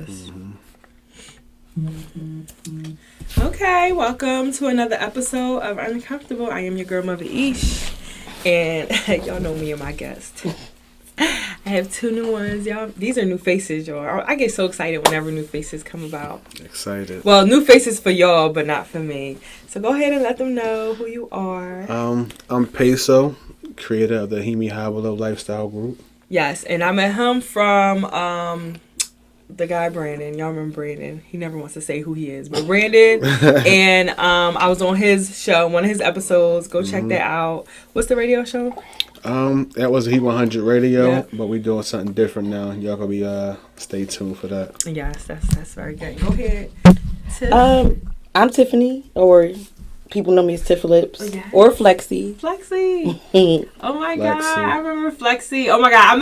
Yes. Okay, welcome to another episode of Uncomfortable. I am your girl, Mother Ish. And y'all know me and my guest. I have two new ones, y'all. These are new faces, y'all. I get so excited whenever new faces come about. Excited. Well, new faces for y'all, but not for me. So go ahead and let them know who you are. I'm Peso, creator of the Himi Habalo Lifestyle Group. Yes, and I met him from the guy Brandon. Y'all remember Brandon? He never wants to say who he is, but Brandon. And I was on his show, one of his episodes. Go check that out. What's the radio show? That was Heat 100 Radio, Yep. but we doing something different now. Y'all gonna be stay tuned for that. Yes, that's very good. Go ahead. Tiff. I'm Tiffany, or people know me as Tiff Lips, Yeah. or Flexi. Flexi. Oh my God, Flexi. I remember Flexi. Oh my God,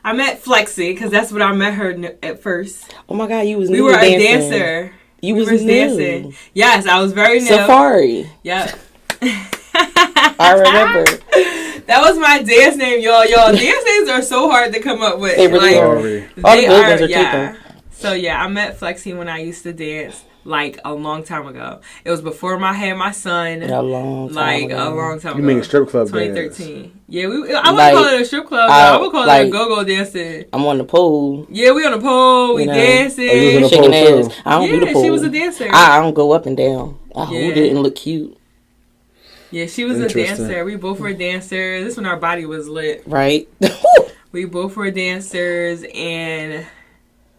I met Flexi because that's what I met her at first. Oh my God, you was We new were to a dancing. dancer. You We was were new. dancing. Yes, I was very new. Safari. Yep. I remember. That was my dance name, y'all. Dance names are so hard to come up with. They really are. Sorry. All the good ones are taken. So yeah, I met Flexi when I used to dance like a long time ago. It was before I had my son. A long time ago. A long time You ago. mean strip club 2013. dance? Yeah, I wouldn't Like, call it a strip club. I I would call it like- a go-go dancing. I'm on the pole. Yeah, we on the pole. We You know. dancing. Oh, you was on the Shaking pole, ass. too. I don't do the pole. she was a dancer. I don't go up and down. I hold Yeah. it and look cute. Yeah, she was a Interesting. dancer. We both were dancers. This when our body was lit. Right? We both were dancers, and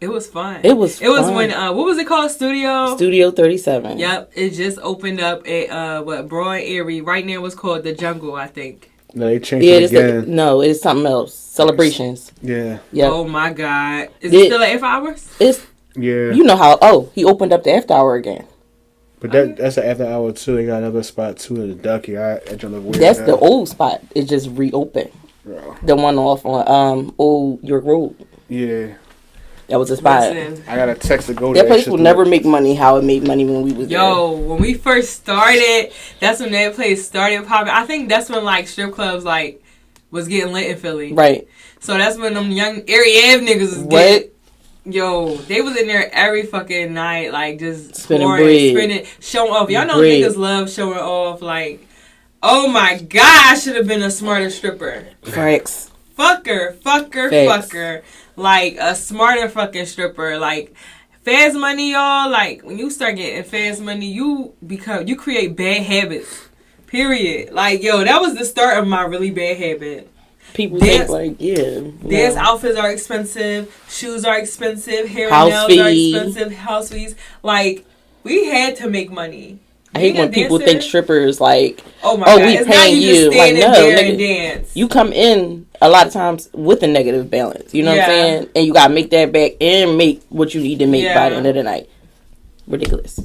it was fun. It was fun. when what was it called? Studio. Studio 37. Yep, it just opened up at Broad Erie. Right now, it's called the Jungle, I think. No, they changed Yeah, it it's again. no, it's something else. Celebrations. Yeah. Yep. Oh my God, is it still at F Hours? It's Yeah. you know how. Oh, he opened up the after hour again. But that's an after hour too. They got another spot too in the Ducky. I don't know where That's the old spot. It just reopened. Bro. The one off on Old York Road. Yeah. That was a spot. Listen, I got a text to go to That place shit will to never look. make money how it made money when we was yo, when we first started, that's when that place started popping. I think that's when like strip clubs like was getting lit in Philly. there. Right. So that's when them young Erie Ave niggas was What? getting. Yo, they was in there every fucking night, like just Spinning pouring, bread. spinning, showing off. Y'all know Bread. niggas love showing off. Like, oh my God, I should have been a smarter stripper. Facts. Fucker. Facts. Like a smarter fucking stripper. Like fast money, y'all. Like when you start getting fast money, you create bad habits. Period. Like yo, that was the start of my really bad habit. People Dance- think like, yeah. Dance no. outfits are expensive. Shoes are expensive. Hair House and nails are fee. expensive. House fees. Like, we had to make money. I hate Being a when people dancer- think strippers like, oh my oh, God. we It's not paying you just you. Like, standing no, there nigga, and dance. you come in a lot of times with a negative balance. You know what I'm Yeah. saying? And you gotta make that back and make what you need to make by Yeah. the end of the night. Ridiculous.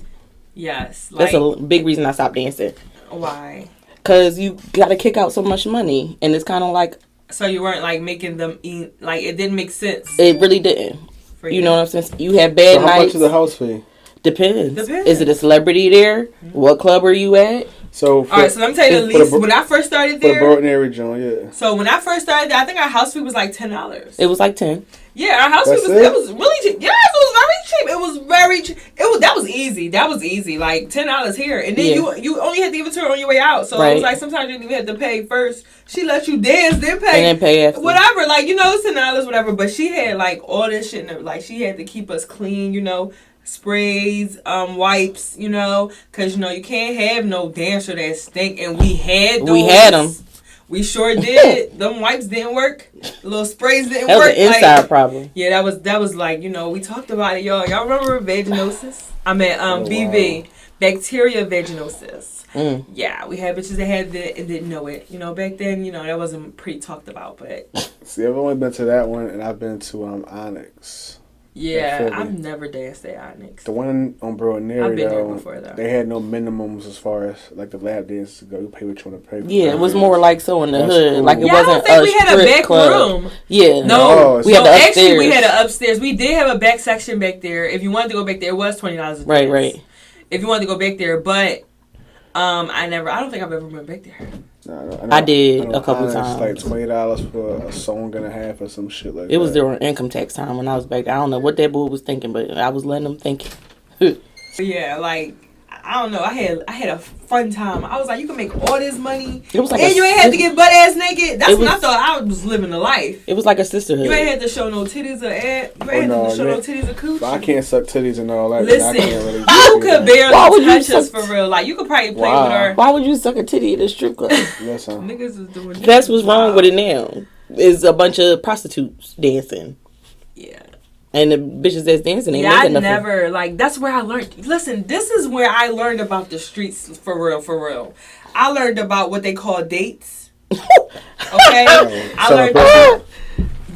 Yes. Like, That's a big reason I stopped dancing. why? Cause you gotta kick out so much money, and it's kind of like So you weren't like making them eat. Like, it didn't make sense. it really didn't. For You know what I'm saying? You have bad So how nights. much is the house fee? Depends. Depends. Is it a celebrity there? What club are you at? So for, All right, so let me tell you the for least. When I first started for the there, Broad Area joint, yeah. so when I first started there, I think our house fee was like $10. It was like 10. Yeah, our house That's fee was it? it was really cheap. Yes, it was very cheap. It was very cheap. That was easy. That was easy. Like $10 here, and then Yeah. you only had to give it to her on your way out. So it Right. was like sometimes you didn't even have to pay first. She let you dance, then pay, And then pay after. whatever. Like it's $10, whatever. But she had like all this shit. Like she had to keep us clean. Sprays, wipes. Because you can't have no dancer that stink. And we had those. We had them. We sure did. Them wipes didn't work. The little sprays didn't That was work. an inside Like, problem. yeah, that was like, we talked about it, y'all. Y'all remember vaginosis? I meant BV, bacteria vaginosis. Mm. Yeah, we had bitches that had that and didn't know it. Back then, that wasn't pretty talked about, but See, I've only been to that one, and I've been to Onyx. yeah, Philly. I've never danced at Onyx. The one on Broad I've Area, been there though, before, though. they had no minimums as far as like the lap dances go. You pay what you want to pay. For Yeah, it was more like so in the That's hood. cool. Like it Yeah, I wasn't don't think a we had a strip back club. room. Yeah. No, No, we had the upstairs. actually, we had an upstairs. We did have a back section back there. If you wanted to go back there, it was $20 a Right, dance. right. If you wanted to go back there, but I don't think I've ever went back there. I did a couple times. Like $20 for a song and a half or some shit like that. It was during income tax time when I was back there. I don't know what that boy was thinking, but I was letting him think. Yeah, like I don't know. I had a fun time. I was like, you can make all this money, It was like and you ain't had to get butt ass naked. That's when I thought I was living a life. It was like a sisterhood. You ain't had to show no titties or ass. You ain't had to show no titties or coochie. But I can't suck titties and all that. Listen, I can't really you could barely touch us suck... for real. Like you could probably play with her. Why would you suck a titty at a strip club? Listen, Niggas is doing. That's what's wrong with it now. Is a bunch of prostitutes dancing. Yeah. And the bitches that's dancing ain't I making nothing. never, like, that's where I learned. Listen, this is where I learned about the streets for real, for real. I learned about what they call dates. Okay? I learned.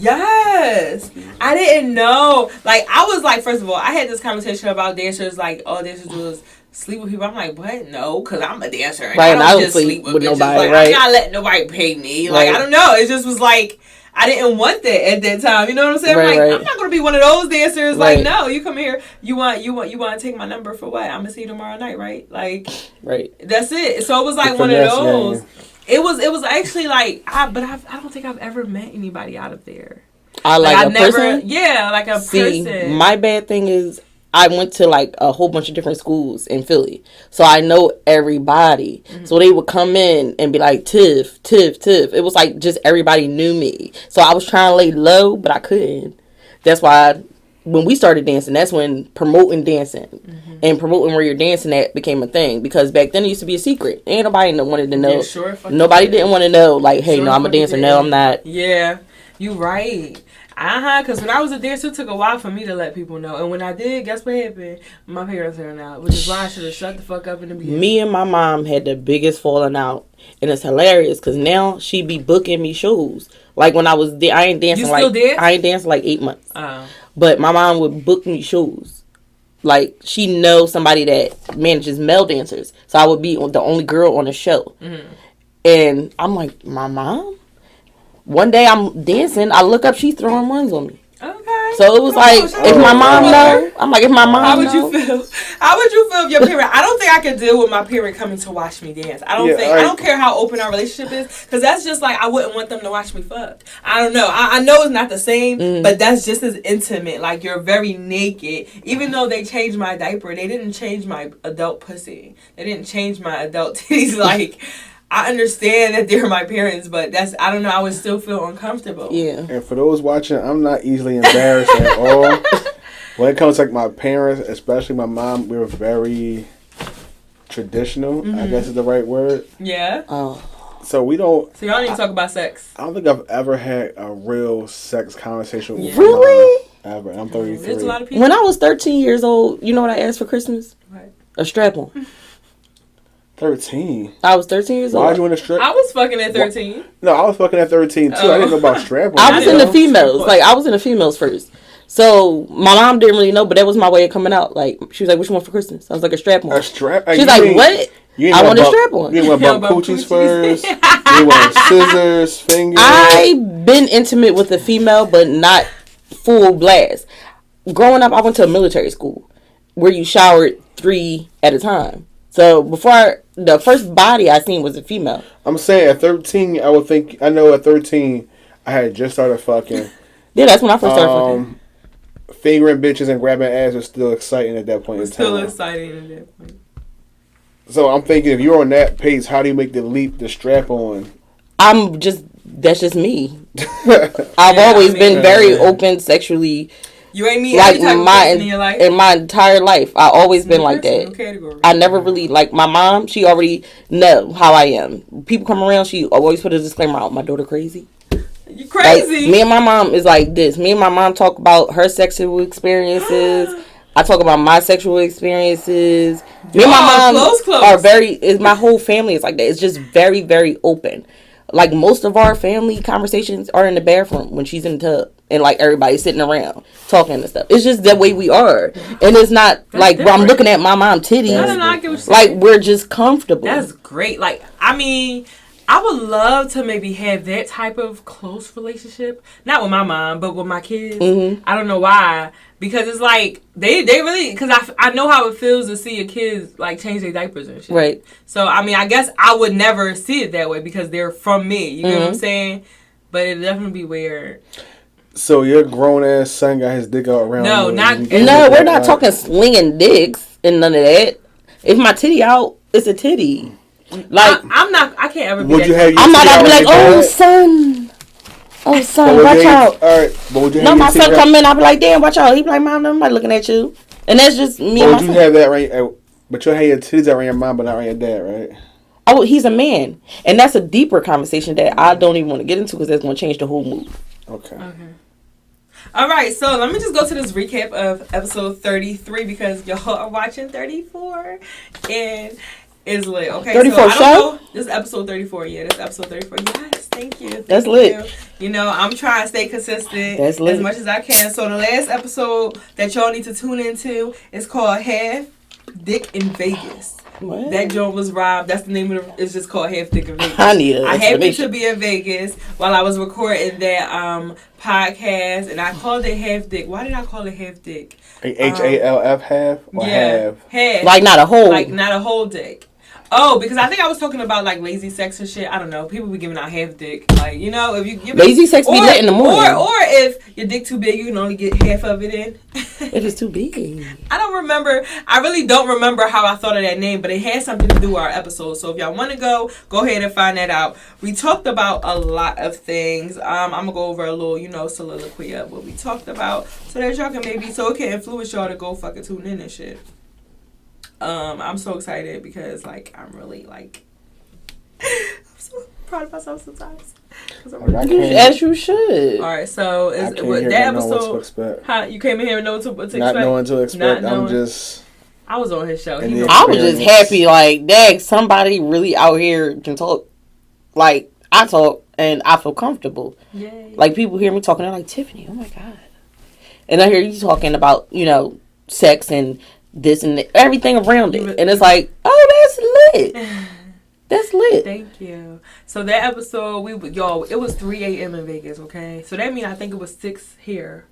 Yes. I didn't know. Like, I was like, first of all, I had this conversation about dancers, like, all dancers do is sleep with people. I'm like, what? No, because I'm a dancer. And right, I don't just sleep with bitches. nobody, like, right? I'm not letting nobody pay me. Like, I don't know. It just was like, I didn't want that at that time. You know what I'm saying? Right, I'm not gonna be one of those dancers. Right. Like, no, you come here. You want to take my number for what? I'm gonna see you tomorrow night, right? Like, right. That's it. So it was like one of those. It was actually like, I don't think I've ever met anybody out of there. Person? Yeah, like a person. My bad thing is I went to like a whole bunch of different schools in Philly. So I know everybody. Mm-hmm. So they would come in and be like, Tiff. It was like just everybody knew me. So I was trying to lay low, but I couldn't. That's why when we started dancing, that's when promoting dancing and promoting where you're dancing at became a thing. Because back then it used to be a secret. Ain't nobody wanted to know. Yeah, sure, nobody didn't want to know, like, hey, no, I'm a dancer. No, I'm not. Yeah, you right. Because when I was a dancer, it took a while for me to let people know. And when I did, guess what happened? My parents found out, which is why I should have shut the fuck up in the beginning. Me and my mom had the biggest falling out. And it's hilarious because now she be booking me shows. Like when I was there, I ain't dancing you still dance? I ain't dancing like 8 months. But my mom would book me shows. Like she knows somebody that manages male dancers. So I would be the only girl on the show. Mm-hmm. And I'm like, my mom? One day I'm dancing, I look up, she's throwing ones on me. Okay. So it was if my mom know, I'm like, if my mom How would you feel? How would you feel if your parent? I don't think I could deal with my parent coming to watch me dance. I don't care how open our relationship is, because that's just like, I wouldn't want them to watch me fuck. I don't know. I know it's not the same, but that's just as intimate. Like, you're very naked. Even though they changed my diaper, they didn't change my adult pussy. They didn't change my adult titties. Like, I understand that they're my parents, but I don't know, I would still feel uncomfortable. Yeah. And for those watching, I'm not easily embarrassed at all. When it comes to like my parents, especially my mom, we're very traditional, I guess is the right word. Yeah. Oh. So we don't... So y'all need to talk about sex. I don't think I've ever had a real sex conversation with my mom. Ever. I'm 33. There's a lot of people. When I was 13 years old, you know what I asked for Christmas? What? A strap-on. 13. I was 13 years old. Why'd you want to strap? I was fucking at 13. No, I was fucking at 13 too. I didn't know about strap. I was in the females. Like, I was in the females first. So, my mom didn't really know, but that was my way of coming out. Like, she was like, what you want for Christmas? I was like, a strap-on. A strap? She's like, what? I want a strap-on. You didn't want coochies first? You want scissors, fingers? I've been intimate with a female, but not full blast. Growing up, I went to a military school where you showered 3 at a time. So before, the first body I seen was a female. I'm saying at 13, I would think, I know at 13, I had just started fucking. Yeah, that's when I first started fucking. Fingering bitches and grabbing ass was still exciting at that point in time. Still exciting at that point. So I'm thinking, if you're on that pace, how do you make the leap, the strap on? That's just me. I've always been very open sexually. You ain't me like in your life? In my entire life, I always been like that. I never really, like, my mom, she already know how I am. People come around, she always put a disclaimer out, my daughter crazy. You crazy? Like, me and my mom is like this. Me and my mom talk about her sexual experiences. I talk about my sexual experiences. Me and my mom are my whole family is like that. It's just very, very open. Like, most of our family conversations are in the bathroom when she's in the tub. And, like, everybody's sitting around talking and stuff. It's just the way we are. And it's not where I'm looking at my mom titties. No, I get what you're saying. Like, we're just comfortable. That's great. Like, I mean, I would love to maybe have that type of close relationship. Not with my mom, but with my kids. Mm-hmm. I don't know why. Because it's like, they really, because I know how it feels to see your kids, like, change their diapers and shit. Right. So, I mean, I guess I would never see it that way because they're from me. You know what I'm saying? But it'd definitely be weird. So your grown ass son got his dick out around? No, you, not. No, we're not talking slinging dicks and none of that. If my titty out, it's a titty. Like I'm not. I can't ever be. Would you have your I'm not gonna be like, oh son, watch out. All right, but would you No, have my your son come in, I'll be like, damn, watch out. He be like, mom, nobody looking at you, and that's just me and my son. Would you son. have that right? But you'll have your titties around your mom, but not around your dad, right? Oh, he's a man, and that's a deeper conversation that I don't even want to get into because that's going to change the whole mood. Okay. All right, so let me just go to this recap of episode 33 because y'all are watching 34 and it's lit. Okay, 34 so I show? don't know. This is episode 34. Yeah, this is episode 34. Yes, thank you. That's lit. You know, I'm trying to stay consistent That's lit. as much as I can. So the last episode that y'all need to tune into is called Half Dick in Vegas. What? That joint was robbed. That's the name of it. It's just called Half Dick in Vegas. I need an I happened explanation. to be in Vegas while I was recording that podcast, and I called it Half Dick. Why did I call it Half Dick? HALF half or half? Like not a whole. Like not a whole dick. Oh, because I think I was talking about like lazy sex and shit. I don't know. People be giving out half dick. Like, you know, if you give lazy sex be lit in the morning. Or if your dick too big, you can only get half of it in. If it's too big. I don't remember. I really don't remember how I thought of that name, but it had something to do with our episode. So if y'all want to go ahead and find that out. We talked about a lot of things. I'm going to go over a little, you know, soliloquy of what we talked about so that y'all can maybe, so it can influence y'all to go fucking tune in and shit. I'm so excited because, like, I'm really, like, I'm so proud of myself sometimes. As you should. All right, so is that episode? How you came in here and know what to expect? Not knowing to expect. I was on his show. I was just happy, like, dang, somebody really out here can talk. Like, I talk and I feel comfortable. Yay. Like, people hear me talking, they're like, Tiffany, oh my God. And I hear you talking about, you know, sex and this and everything around it. And it's like, oh, that's lit. That's lit. Thank you. So that episode, it was 3 a.m. in Vegas, okay? So that means I think it was 6 here.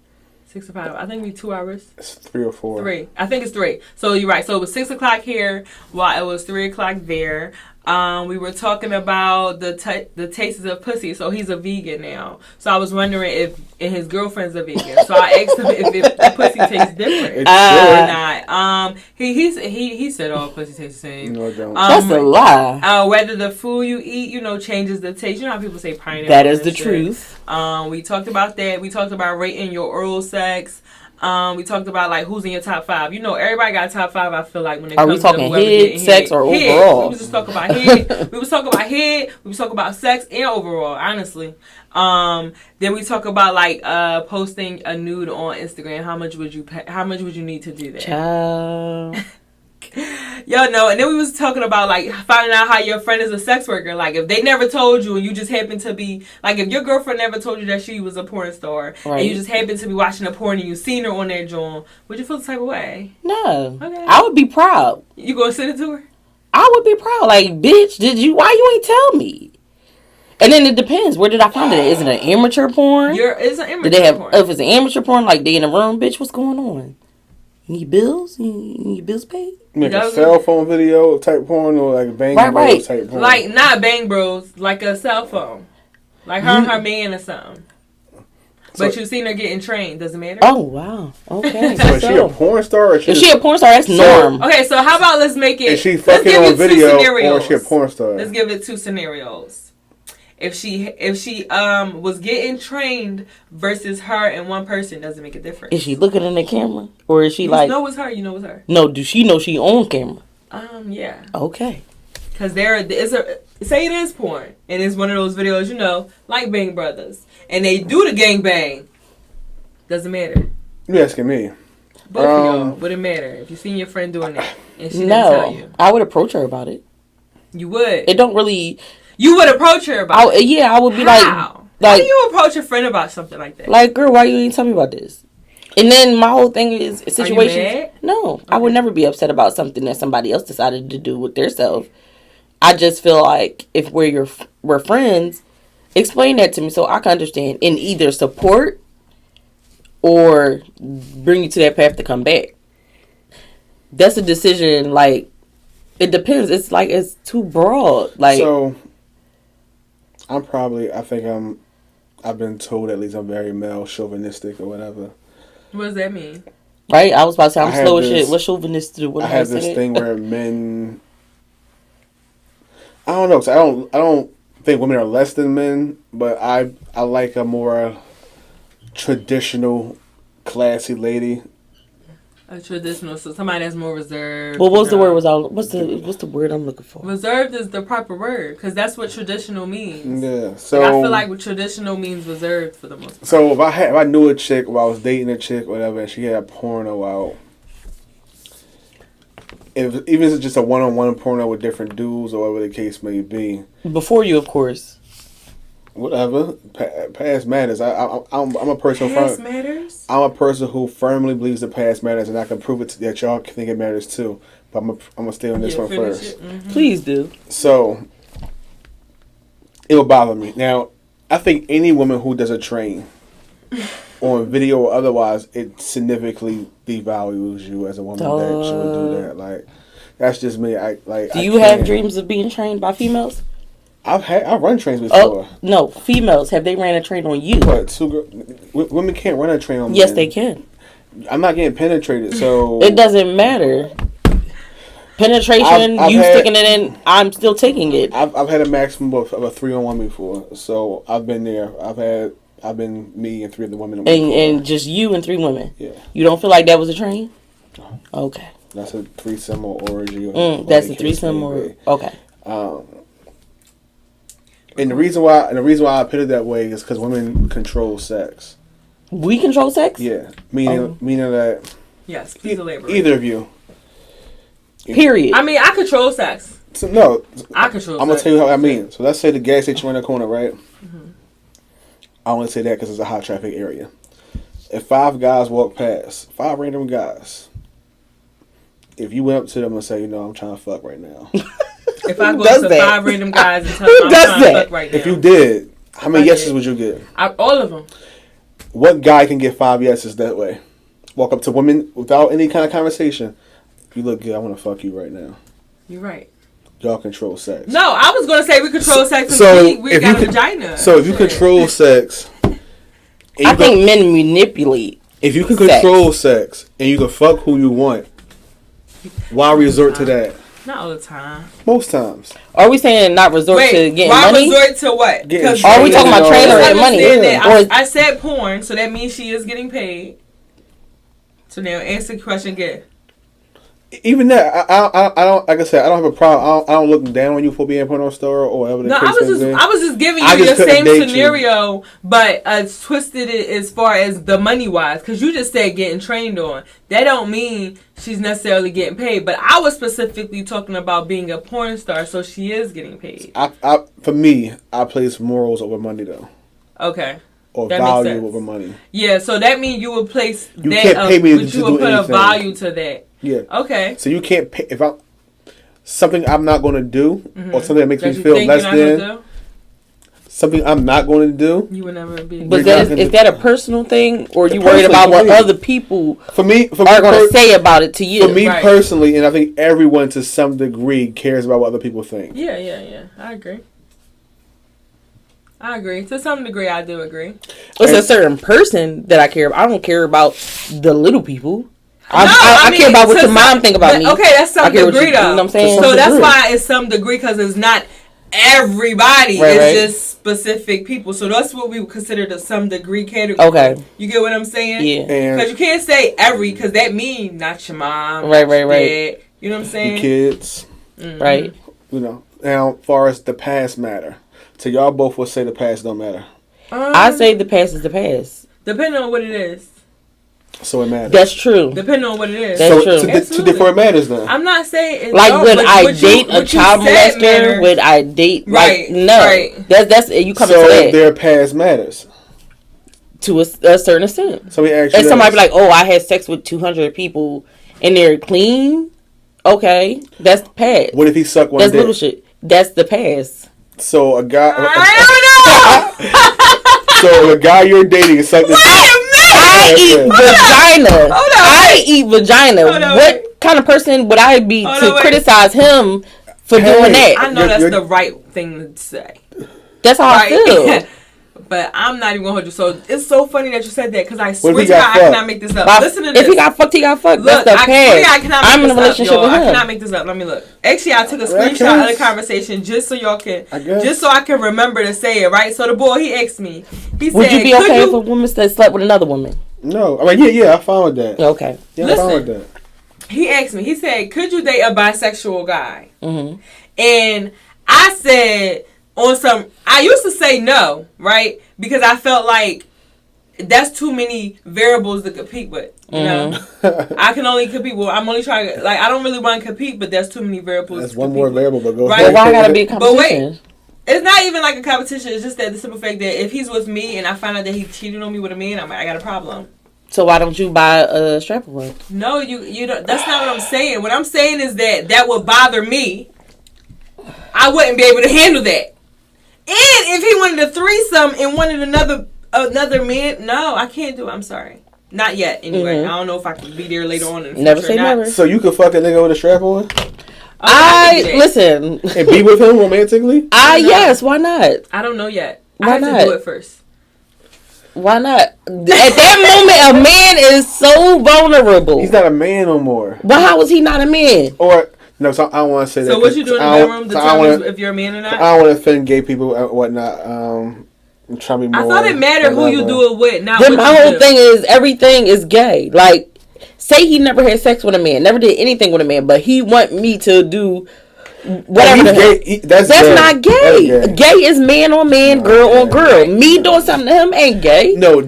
6 to 5. I think we 2 hours. It's 3 or 4. 3. I think it's 3. So you're right. So it was 6 o'clock here while it was 3 o'clock there. We were talking about the tastes of pussy. So he's a vegan now. So I was wondering if his girlfriend's a vegan. So I asked him if the pussy tastes different or not. He said all pussy tastes the same. No, don't. That's a lie. Whether the food you eat, you know, changes the taste. You know how people say pineapple. That is the truth. We talked about that. We talked about rating your oral sex. We talked about like who's in your top 5. You know, everybody got a top 5. I feel like when it comes to whoever head, sex, or overall. We was just talking about head. We was talking about head. We was talking about sex and overall. Honestly, then we talk about like posting a nude on Instagram. How much would you pay? How much would you need to do that? Child. Y'all know, and then we was talking about like finding out how your friend is a sex worker. Like if they never told you and you just happen to be like, if your girlfriend never told you that she was a porn star, right, and you just happen to be watching a porn and you seen her on that joint, would you feel the type of way? No. Okay. I would be proud. You gonna send it to her? I would be proud. Like, bitch, why you ain't tell me? And then it depends. Where did I find it? Is it an amateur porn? It's an amateur porn. If it's an amateur porn, like they in a room, bitch, what's going on? You need bills? You need bills paid? Like a cell phone video type porn or like Bang Bros type porn? Like, not Bang Bros, like a cell phone. Like her and her man or something. But you seen her getting trained. Does it matter? Oh, wow. Okay. So is she a porn star? Or if she a porn star, that's norm. Okay, so how about let's make it... Is she fucking on video or is she a porn star? Let's give it 2 scenarios. If she was getting trained versus her and one person, doesn't make a difference. Is she looking in the camera? Or is she you like... know it's her. You know it's her. No, do she know she on camera? Yeah. Okay. Because say it is porn. And it's one of those videos, you know, like Bang Brothers. And they do the gangbang. Doesn't matter. You asking me? Both of y'all. Wouldn't matter. If you seen your friend doing that and she didn't tell you. I would approach her about it. You would? It don't really... You would approach her about it? Yeah, I would be How do you approach a friend about something like that? Like, girl, why you ain't tell me about this? And then my whole thing is situations. Are you mad? No, okay. I would never be upset about something that somebody else decided to do with their self. I just feel like if we're friends, explain that to me so I can understand and either support or bring you to that path to come back. That's a decision. Like, it depends. It's like it's too broad. Like, so I've been told at least I'm very male chauvinistic or whatever. What does that mean? right? I was about to say I'm slow as shit. What's chauvinist to do? What I have this thing where men. I don't know. So I don't think women are less than men, but I like a more traditional, classy lady. A traditional, so somebody that's more reserved. Well, what's the word? What's the word I'm looking for? Reserved is the proper word because that's what traditional means. Yeah, so like, I feel like what traditional means reserved for the most part. So if I knew a chick, or I was dating a chick, or whatever, and she had porno out, even if it's just a one-on-one porno with different dudes or whatever the case may be. Before you, of course. Whatever, past matters. I'm a person. Past matters. I'm a person who firmly believes the past matters, and I can prove it that y'all think it matters too. But I'm gonna stay on this one first. Mm-hmm. Please do. So it will bother me. Now, I think any woman who does a train on video or otherwise, it significantly devalues you as a woman that she would do that. Like, that's just me. Do you have dreams of being trained by females? I've run trains before. Oh, no, females. Have they ran a train on you? What, women can't run a train on me. Yes, they can. I'm not getting penetrated, so... It doesn't matter. Penetration, sticking it in, I'm still taking it. I've had a maximum of a 3-on-1 before, so I've been there. I've been me and 3 other women. And just you and 3 women? Yeah. You don't feel like that was a train? No. Okay. That's a threesome or orgy. That's a threesome or... Okay. And the reason why I put it that way is because women control sex. We control sex? Yeah, meaning that. Yes, please elaborate. Either of you. Period. I mean, I control sex. So, no, I control. I'm gonna tell you how I mean. So let's say the gas station around the corner, right? Mm-hmm. I only say that because it's a high traffic area. If 5 guys walk past, 5 random guys, if you went up to them and say, I'm trying to fuck right now. If I go to 5 random guys and tell them I'm trying to fuck right now. If you did, how many yeses would you get? All of them. What guy can get 5 yeses that way? Walk up to women without any kind of conversation. If you look good, I want to fuck you right now. You're right. Y'all control sex. No, I was going to say we control sex because we got a vagina. So if you control sex... I think men manipulate. If you can control sex and you can fuck who you want, why resort to that? Not all the time. Most times. Are we saying not resort to getting money? Why resort to what? Because are we talking about training or money? I said porn, so that means she is getting paid. So now answer the question again. Even that, I don't. Like I said, I don't have a problem. I don't look down on you for being a porno star or whatever. No, I was just giving you the same scenario, but twisted it as far as the money wise. Because you just said getting trained on. That don't mean she's necessarily getting paid. But I was specifically talking about being a porn star, so she is getting paid. For me, I place morals over money though. Okay. Or that value over money. Yeah, so that means you would place you that. Can't pay me but you would put anything. A value to that. Yeah. Okay. So you can't pay if something I'm not going to do or something that makes me feel less than something I'm not going to do. You would never be. But is that a personal thing, or are you worried about what other people are going to say about it to you? For me personally, and I think everyone to some degree cares about what other people think. Yeah. I agree. To some degree, I do agree. It's a certain person that I care about. I don't care about the little people. I care about what your mom think about me. Okay, that's some degree, though. You know what I'm saying? So that's why it's some degree, because it's not everybody. It's just specific people. So that's what we would consider the some degree category. Okay. You get what I'm saying? Yeah. Because you can't say every, because that means not your mom. Right. Dad, you know what I'm saying? Your kids. Mm-hmm. Right. Now, as far as the past matter. So y'all both will say the past don't matter. I say the past is the past. Depending on what it is. So it matters. That's true. Depending on what it is. That's true. To different matters then. I'm not saying like would I date a child molester? Would I date no? Right. That's you coming to that. So their past matters. To a certain extent. So we actually. And somebody be like, "Oh, I had sex with 200 people and they're clean." Okay, that's past. What if he sucked one? That's little shit. That's the past. So a guy. I don't know. So the guy you're dating is something. I eat vagina. Hold on. I eat vagina. Hold on, What wait. kind of person would I be Hold to on, wait. criticize him for doing that? I know that's the right thing to say. That's how I feel. But I'm not even gonna hold you. So it's so funny that you said that because I What swear if he to God, got I fucked? cannot make this up. Listen to this. If he got fucked, he got fucked. Look, That's the I swear past. I cannot I'm make in a this relationship up, y'all. with him. I cannot make this up. Let me look. Actually, I took a screenshot of the conversation just so y'all can, just so I can remember to say it, right? So the boy, he asked me. He Would said, you be okay if a woman that slept with another woman? No. I mean, yeah, I found that. Okay. Yeah, I found that. He asked me, he said, could you date a bisexual guy? Mm-hmm. And I said, I used to say no, right? Because I felt like that's too many variables to compete with. You know, I can only compete with. I'm only trying to, like, I don't really want to compete, but there's too many variables. That's one more variable, but go right? ahead. Well, why gotta be a competition? But wait, it's not even like a competition. It's just that the simple fact that if he's with me and I find out that he cheated on me with a man, I got a problem. So why don't you buy a strap-on? No, you don't. That's not what I'm saying. What I'm saying is that would bother me. I wouldn't be able to handle that. And if he wanted a threesome and wanted another man, no, I can't do it. I'm sorry. Not yet, anyway. I don't know if I can be there later on in the future. Never say never. So you could fuck a nigga with a strap on? Listen. And be with him romantically? Yes, why not? I don't know yet. Why I have not? to do it first. Why not? At that moment, a man is so vulnerable. He's not a man no more. But how is he not a man? Or, no, so I don't want to say that. So what you do in the bedroom determines if you're a man or not? I don't want to offend gay people and whatnot. I'm trying to be more. I thought it mattered who you do it with, not Then what my you whole do. thing is everything is gay. Like, say he never had sex with a man, never did anything with a man, but he want me to do whatever. That's gay. Not gay. Gay is man on man, girl on girl. Me doing something to him ain't gay. No,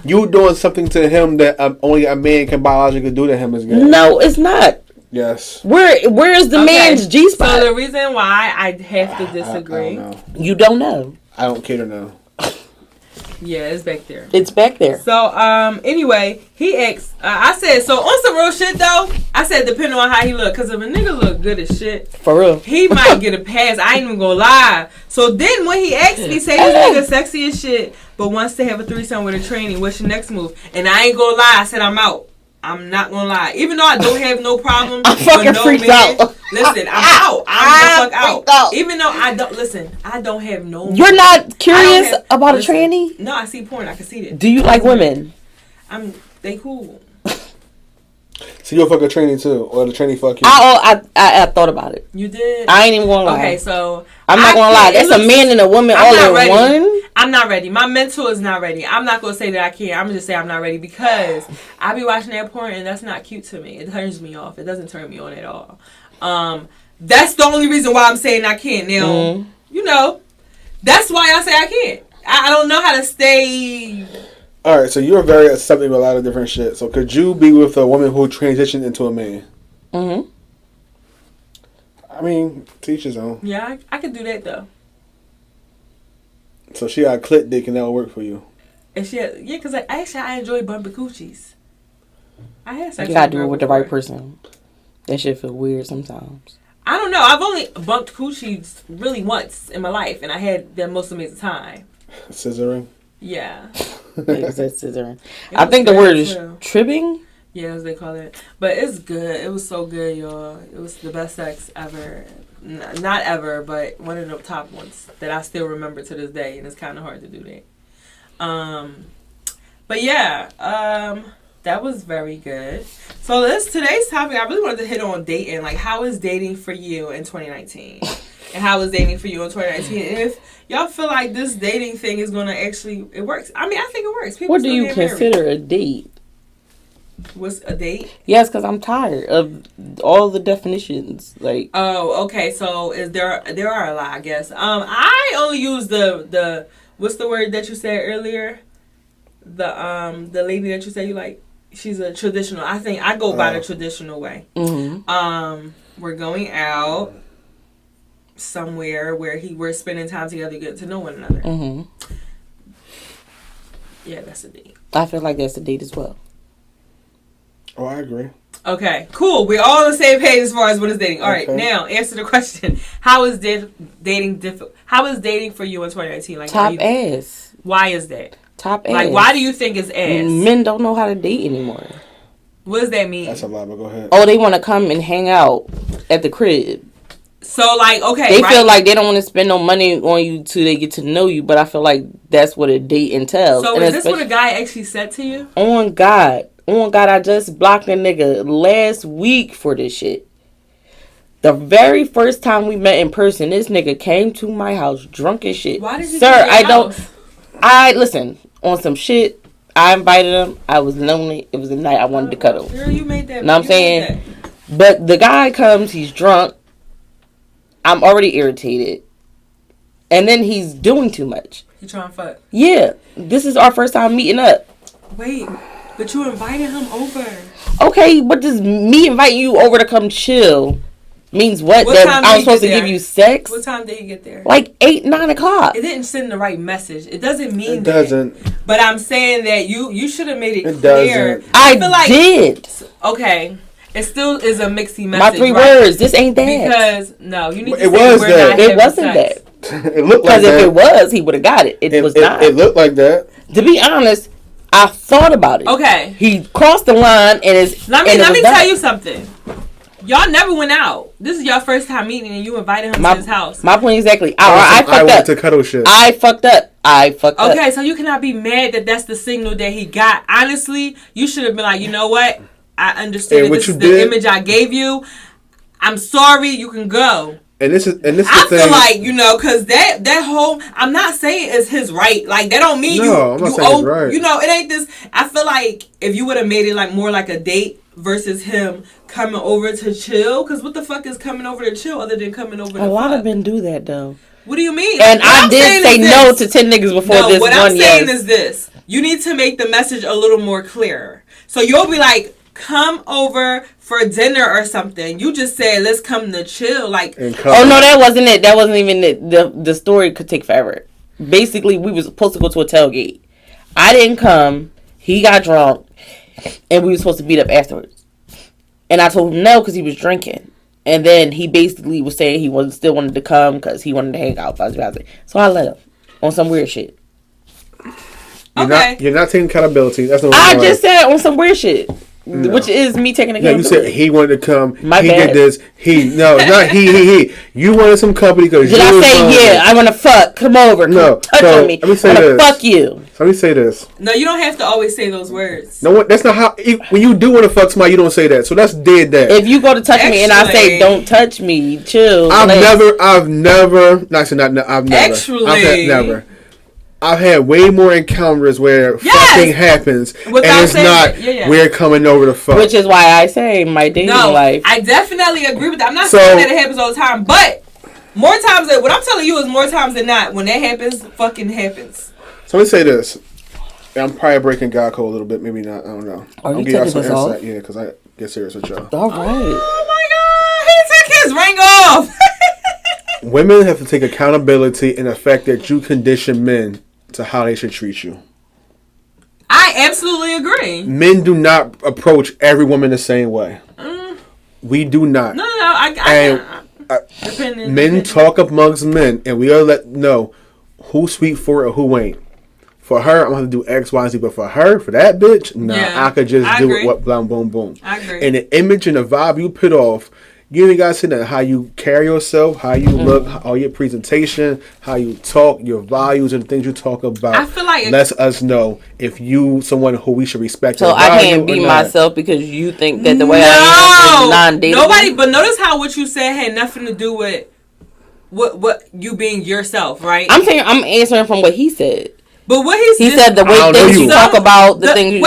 you doing something to him that only a man can biologically do to him is gay. No, it's not. Yes. Where is the man's G spot? So the reason why I have to disagree. I don't know. You don't know. I don't care to know. Yeah, it's back there. It's back there. So, anyway, he asked, I said, so on some real shit though, I said, depending on how he look, because if a nigga look good as shit, for real, he might get a pass. I ain't even gonna lie. So then when he asked me, say this nigga sexy as shit, but wants to have a threesome with a trainee, what's your next move? And I ain't gonna lie, I said, I'm out. I'm not gonna lie. Even though I don't have no problem I'm fucking freaked out. Listen, I'm out. I'm the fuck out. Even though I don't, listen, I don't have no... You're not curious about a tranny? No, I see porn. I can see it. Do you like women? They cool. So you'll fuck a trainee too? Or the trainee fuck you? I thought about it. You did? I ain't even gonna lie. Okay, so... I'm not gonna lie. That's a man and a woman all in one. I'm not ready. My mental is not ready. I'm not gonna say that I can't. I'm gonna just say I'm not ready because I be watching that porn and that's not cute to me. It turns me off. It doesn't turn me on at all. That's the only reason why I'm saying I can't. Now, you know, that's why I say I can't. I don't know how to stay. All right, so you're very accepting of a lot of different shit. So could you be with a woman who transitioned into a man? Mm-hmm. I mean, teach his own. Yeah, I could do that though. So she got a clit dick and that'll work for you. And because I enjoy bumping coochies. I had sex. You gotta do it with the right person. That shit feel weird sometimes. I don't know. I've only bumped coochies really once in my life, and I had the most amazing time. Scissoring? Yeah. Scissoring. I think the word is tripping. Yeah, as they call it. But it's good. It was so good, y'all. It was the best sex ever. Not ever, but one of the top ones that I still remember to this day, and it's kind of hard to do that. But yeah, that was very good. So today's topic, I really wanted to hit on dating. Like, how is dating for you in 2019? And how is dating for you in 2019? And if y'all feel like this dating thing is going to it works. I mean, I think it works. People what do you consider a date? What's a date? Yes, because I'm tired of all the definitions. Like, oh, okay. So there are a lot, I guess. I only use the what's the word that you said earlier? The lady that you said you like. She's a traditional. I think I go by the traditional way. Mm-hmm. We're going out somewhere where we're spending time together, getting to know one another. Mm-hmm. Yeah, that's a date. I feel like that's a date as well. Oh, I agree. Okay, cool. We're all on the same page as far as what is dating. All right, now answer the question: How is dating difficult? How is dating for you in 2019? Like top ass. Why is that? Top ass. Like, why do you think it's ass? Men don't know how to date anymore. What does that mean? That's a lot, but go ahead. Oh, they want to come and hang out at the crib. So, like, okay. They feel like they don't want to spend no money on you till they get to know you, but I feel like that's what a date entails. So, is this what a guy actually said to you? On God, I just blocked a nigga last week for this shit. The very first time we met in person, this nigga came to my house drunk as shit. Why did you Sir, I don't... listen, on some shit, I invited him. I was lonely. It was a night I wanted to cuddle. Girl, you made that. Know what I'm saying? But the guy comes, he's drunk. I'm already irritated. And then he's doing too much. You trying to fuck? Yeah. This is our first time meeting up. Wait, but you invited him over. Okay, what does me inviting you over to come chill means what? That I'm supposed to give you sex? What time did he get there? Like 8, 9 o'clock. It didn't send the right message. It doesn't mean it doesn't. But I'm saying that you should have made it clear. I feel like did. Okay. It still is a mixy message. My 3 words. This ain't that. Because no, you need to it say was we're that. not it wasn't sex. that. It looked like that. Because if it was, he would have got it. It was not. It looked like that. To be honest, I thought about it. Okay. He crossed the line and is. Let me tell you something. Y'all never went out. This is your first time meeting, and you invited him to his house. My point exactly. I fucked up. Went to cuddle shit. I fucked up. Okay, so you cannot be mad that that's the signal that he got. Honestly, you should have been like, you know what? I understand that this is the image I gave you. I'm sorry. You can go. And this is I feel like, because that whole, I'm not saying it's his right. Like, that don't mean I'm not saying it's right. It ain't this. I feel like if you would have made it like more like a date versus him coming over to chill, because what the fuck is coming over to chill other than coming over to fuck? A lot of men do that, though. What do you mean? And I did say no to 10 niggas before this one. What I'm saying is this. You need to make the message a little more clear. So you'll be like, come over for dinner or something. You just said, let's come to chill. Like, oh no, that wasn't it. That wasn't even it. The story could take forever. Basically, we was supposed to go to a tailgate. I didn't come. He got drunk, and we were supposed to meet up afterwards. And I told him no because he was drinking. And then he basically was saying he still wanted to come because he wanted to hang out. So I let him on some weird shit. You're not taking accountability. That's the I just said on some weird shit. No. Which is me taking accountability. Yeah, you said he wanted to come. My he bad. did this. No, it's not he. You wanted some company because did I say I want to fuck? Come over. Come touch on me. Let me say this. Fuck you. So let me say this. No, you don't have to always say those words. No, that's not how. When you do want to fuck somebody, you don't say that. So that's dead. That if you go to touch me and I say don't touch me, chill. I've never. I've had way more encounters where fucking happens and it's not we're coming over to fuck. Which is why I say my dating life. I definitely agree with that. I'm not saying that it happens all the time, but more times than what I'm telling you is more times than not. When that happens, fucking happens. So let me say this. I'm probably breaking God code a little bit, maybe not. I don't know. Are you taking this off? Yeah, because I get serious with y'all. All right. Oh my God, he took his ring off. Women have to take accountability in the fact that you condition men to how they should treat you. I absolutely agree. Men do not approach every woman the same way. We do not. No. Men talk amongst men, and we all let know who's sweet for it or who ain't. For her, I'm going to do X, Y, and Z. But for her, for that bitch, I could just do it. What, boom, boom, boom. I agree. And the image and the vibe you put off, you ain't got to say that. How you carry yourself, how you look, all your presentation, how you talk, your values and things you talk about. I feel like lets us know if you someone who we should respect. So I can't be myself because you think that the way I am is non-dateable. Nobody, but notice how what you said had nothing to do with what you being yourself, right? I'm saying I'm answering from what he said. But what he said the way things you talk about the things.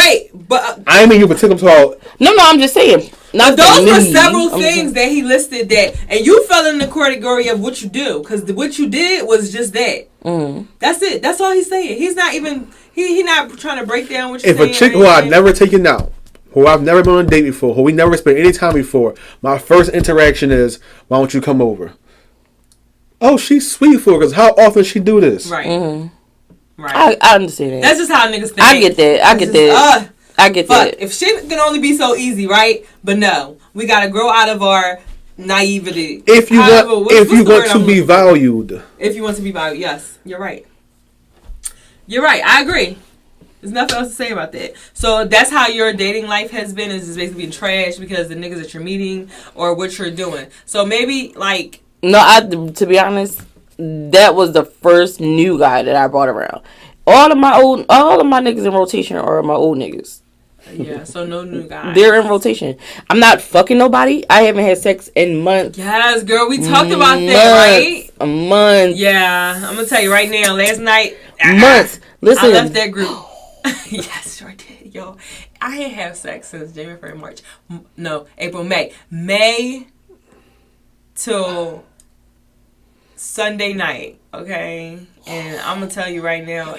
I mean you particular talk. No, I'm just saying. Not those were several things that he listed that, and you fell in the category of what you do because what you did was just that. That's it. That's all he's saying. He's not even he not trying to break down what you're saying. If a chick who I've never taken out, who I've never been on a date before, who we never spent any time before, my first interaction is, "Why don't you come over?" Oh, she's sweet for because how often she do this? Right. Right. I understand that. That's just how niggas think. I get that. I get that. If shit can only be so easy, right? But no, we gotta grow out of our naivety. If you want to be valued. If you want to be valued, yes, you're right. You're right. I agree. There's nothing else to say about that. So that's how your dating life has been, is just basically being trash because the niggas that you're meeting or what you're doing. So maybe like... No, to be honest, that was the first new guy that I brought around. All of my niggas in rotation are my old niggas. Yeah, so no new guys. They're in rotation. I'm not fucking nobody. I haven't had sex in months. Yes, girl, we talked about that, right? A month. Yeah, I'm gonna tell you right now. Last night, months. Listen, I left that group. Yes, sure did, yo. I ain't have sex since January, February, March. No, April, May till Sunday night. Okay, and I'm gonna tell you right now,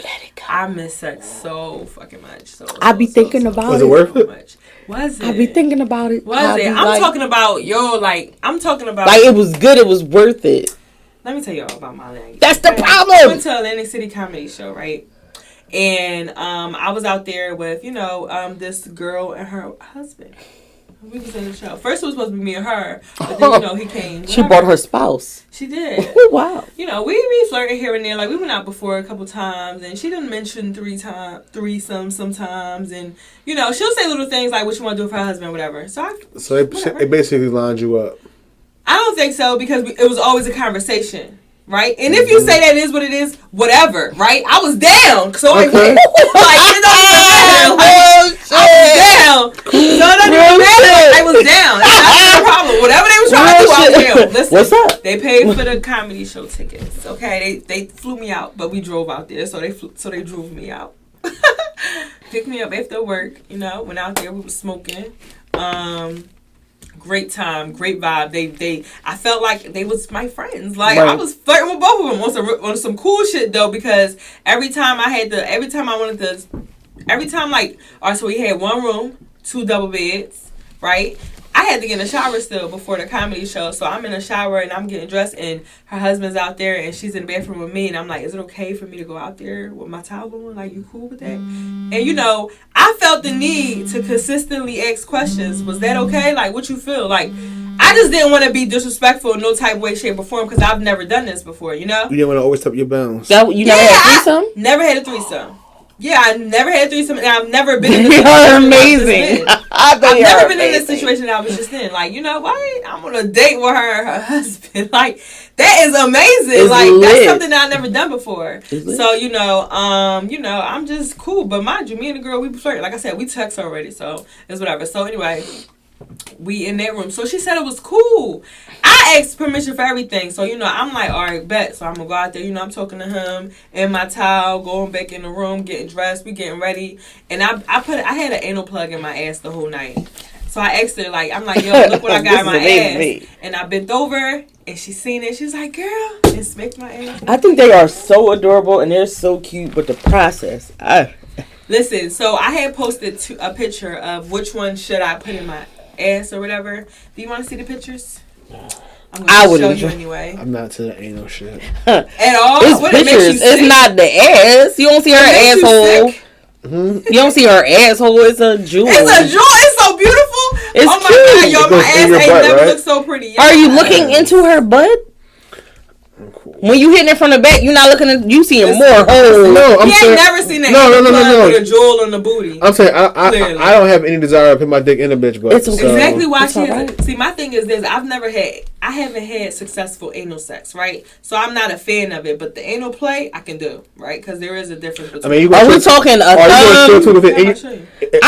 I miss sex so fucking much. So I be thinking about it. Was it worth it? Much. Was it? I be thinking about it. Was it? I'm talking about I'm talking about like it was good. It was worth it. Let me tell y'all about my language. That's the problem. I went to Atlantic City Comedy Show, right? And I was out there with, this girl and her husband. We was in the show. First it was supposed to be me and her, but then, he came. She brought her spouse. She did. Oh, wow. We be flirting here and there. Like, we went out before a couple times, and she done mention threesome sometimes, and, she'll say little things like what she want to do with her husband or whatever. So it basically lined you up. I don't think so, because it was always a conversation. Right? And if you say that is what it is, whatever, right? I was down. So I went. I was down. So it doesn't even matter. I was down. That's the problem. Whatever they were trying to do, I was down. Listen, what's up? They paid for the comedy show tickets. Okay? They flew me out, but we drove out there. So they drove me out. Picked me up after work, went out there, we was smoking. Great time, great vibe. I felt like they was my friends. Like, right. I was flirting with both of them on some cool shit though, because every time so we had one room, 2 double beds, right? I had to get in the shower still before the comedy show, so I'm in the shower and I'm getting dressed, and her husband's out there and she's in the bathroom with me, and I'm like, is it okay for me to go out there with my towel on? Like, you cool with that? And I felt the need to consistently ask questions. Was that okay? Like, what you feel? Like, I just didn't want to be disrespectful in no type of way, shape, or form, because I've never done this before, You didn't want to overstep your bounds. You never had a threesome? Never had a threesome. Yeah, I never had a threesome, and I've never been in this You're amazing. I've never been in this situation that I was just in. Like, what? I'm on a date with her and her husband. Like, that is amazing. It's lit. That's something that I've never done before. So, I'm just cool. But mind you, me and the girl, we flirt. Like I said, we text already, so it's whatever. So anyway, we in that room. So she said it was cool. I asked permission for everything. So, I'm like, all right, bet. So I'm going to go out there. I'm talking to him in my towel, going back in the room, getting dressed. We getting ready. And I had an anal plug in my ass the whole night. So I asked her, I'm like, yo, look what I got in my ass. And I bent over, and she seen it. She's like, girl, and smacked my ass. I think they are so adorable, and they're so cute, but the process, Listen, so I had posted a picture of which one should I put in my ass or whatever. Do you want to see the pictures? I would show you anyway. I'm not to the anal shit at all. It's pictures. It's not the ass. You don't see her asshole. You don't see her asshole. It's a jewel. It's a jewel. It's so beautiful. It's cute. God, yo, my ass ain't never looked so pretty. Yeah. Are you looking into her butt? Cool. When you hitting it from the back, you're not looking at. You seeing more holes. No, I'm saying. Never seen that. No. With a jewel on the booty. I'm saying I don't have any desire to put my dick in a bitch butt. It's exactly why she. Right. See, my thing is this: I haven't had successful anal sex, right? So I'm not a fan of it. But the anal play, I can do, right? Because there is a difference between. Are we talking a thumb? I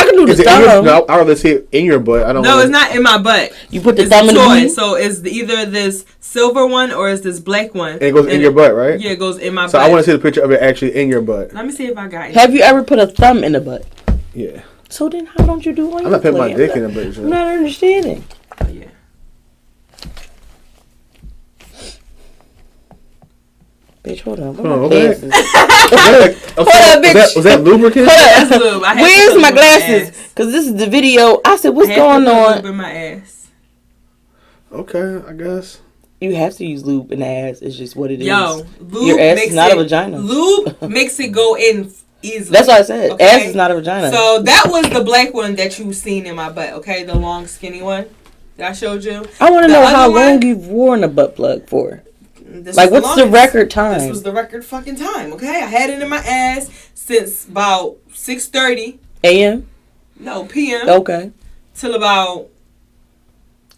can do the thumb. No, I'd rather see it in your butt. I don't. No, it's not in my butt. You put the thumb in the butt. So it's either this silver one or it's this black one. And it goes in your butt, right? Yeah, it goes in my butt. So I want to see the picture of it actually in your butt. Let me see if I got it. Have you ever put a thumb in the butt? Yeah. So then how don't you do one? I'm not putting my dick in the butt. I'm not understanding. Oh, yeah. Bitch, hold on. Okay. Hold on, bitch. Was that lubricant? That's lube. Where's my glasses? Because this is the video. I said, what's going on? Lube in my ass. Okay, I guess. You have to use lube in the ass. It's just what it is. Yo, lube your ass makes is not a vagina. Lube makes it go in Easily. That's what I said. Okay? Ass is not a vagina. So that was the black one that you seen in my butt, okay? The long, skinny one that I showed you. I want to know how one, long you've worn a butt plug for. This Like, what's the record time? This was the record fucking time, okay? I had it in my ass since about 6:30 a.m.? No, p.m. Okay. Till about...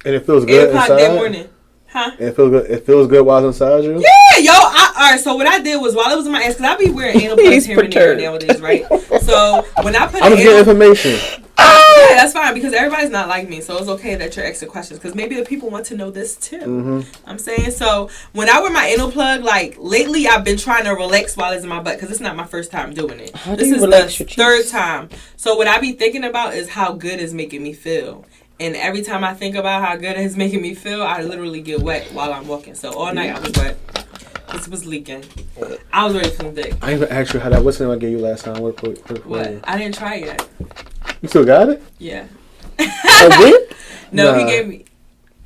And it feels 8 good o'clock inside? that morning. Huh? And it feels good. It feels good while it's inside you? Yeah, yo. Alright, so what I did was while it was in my ass, because I be wearing anal plugs here and there nowadays, right? So when I put I'm getting information. Yeah, that's fine because everybody's not like me, so it's okay that you're asking questions because maybe the people want to know this too. Mm-hmm. I'm saying so when I wear my anal plug, like lately I've been trying to relax while it's in my butt because it's not my first time doing it. This is the third time. So what I be thinking about is how good it's making me feel. And every time I think about how good it's making me feel, I literally get wet while I'm walking. So all night I was wet. This was leaking. I was ready for the dick. I even asked you how that. What's the name I gave you last time? What? I didn't try it yet. You still got it? Yeah. A whip? No, he gave me.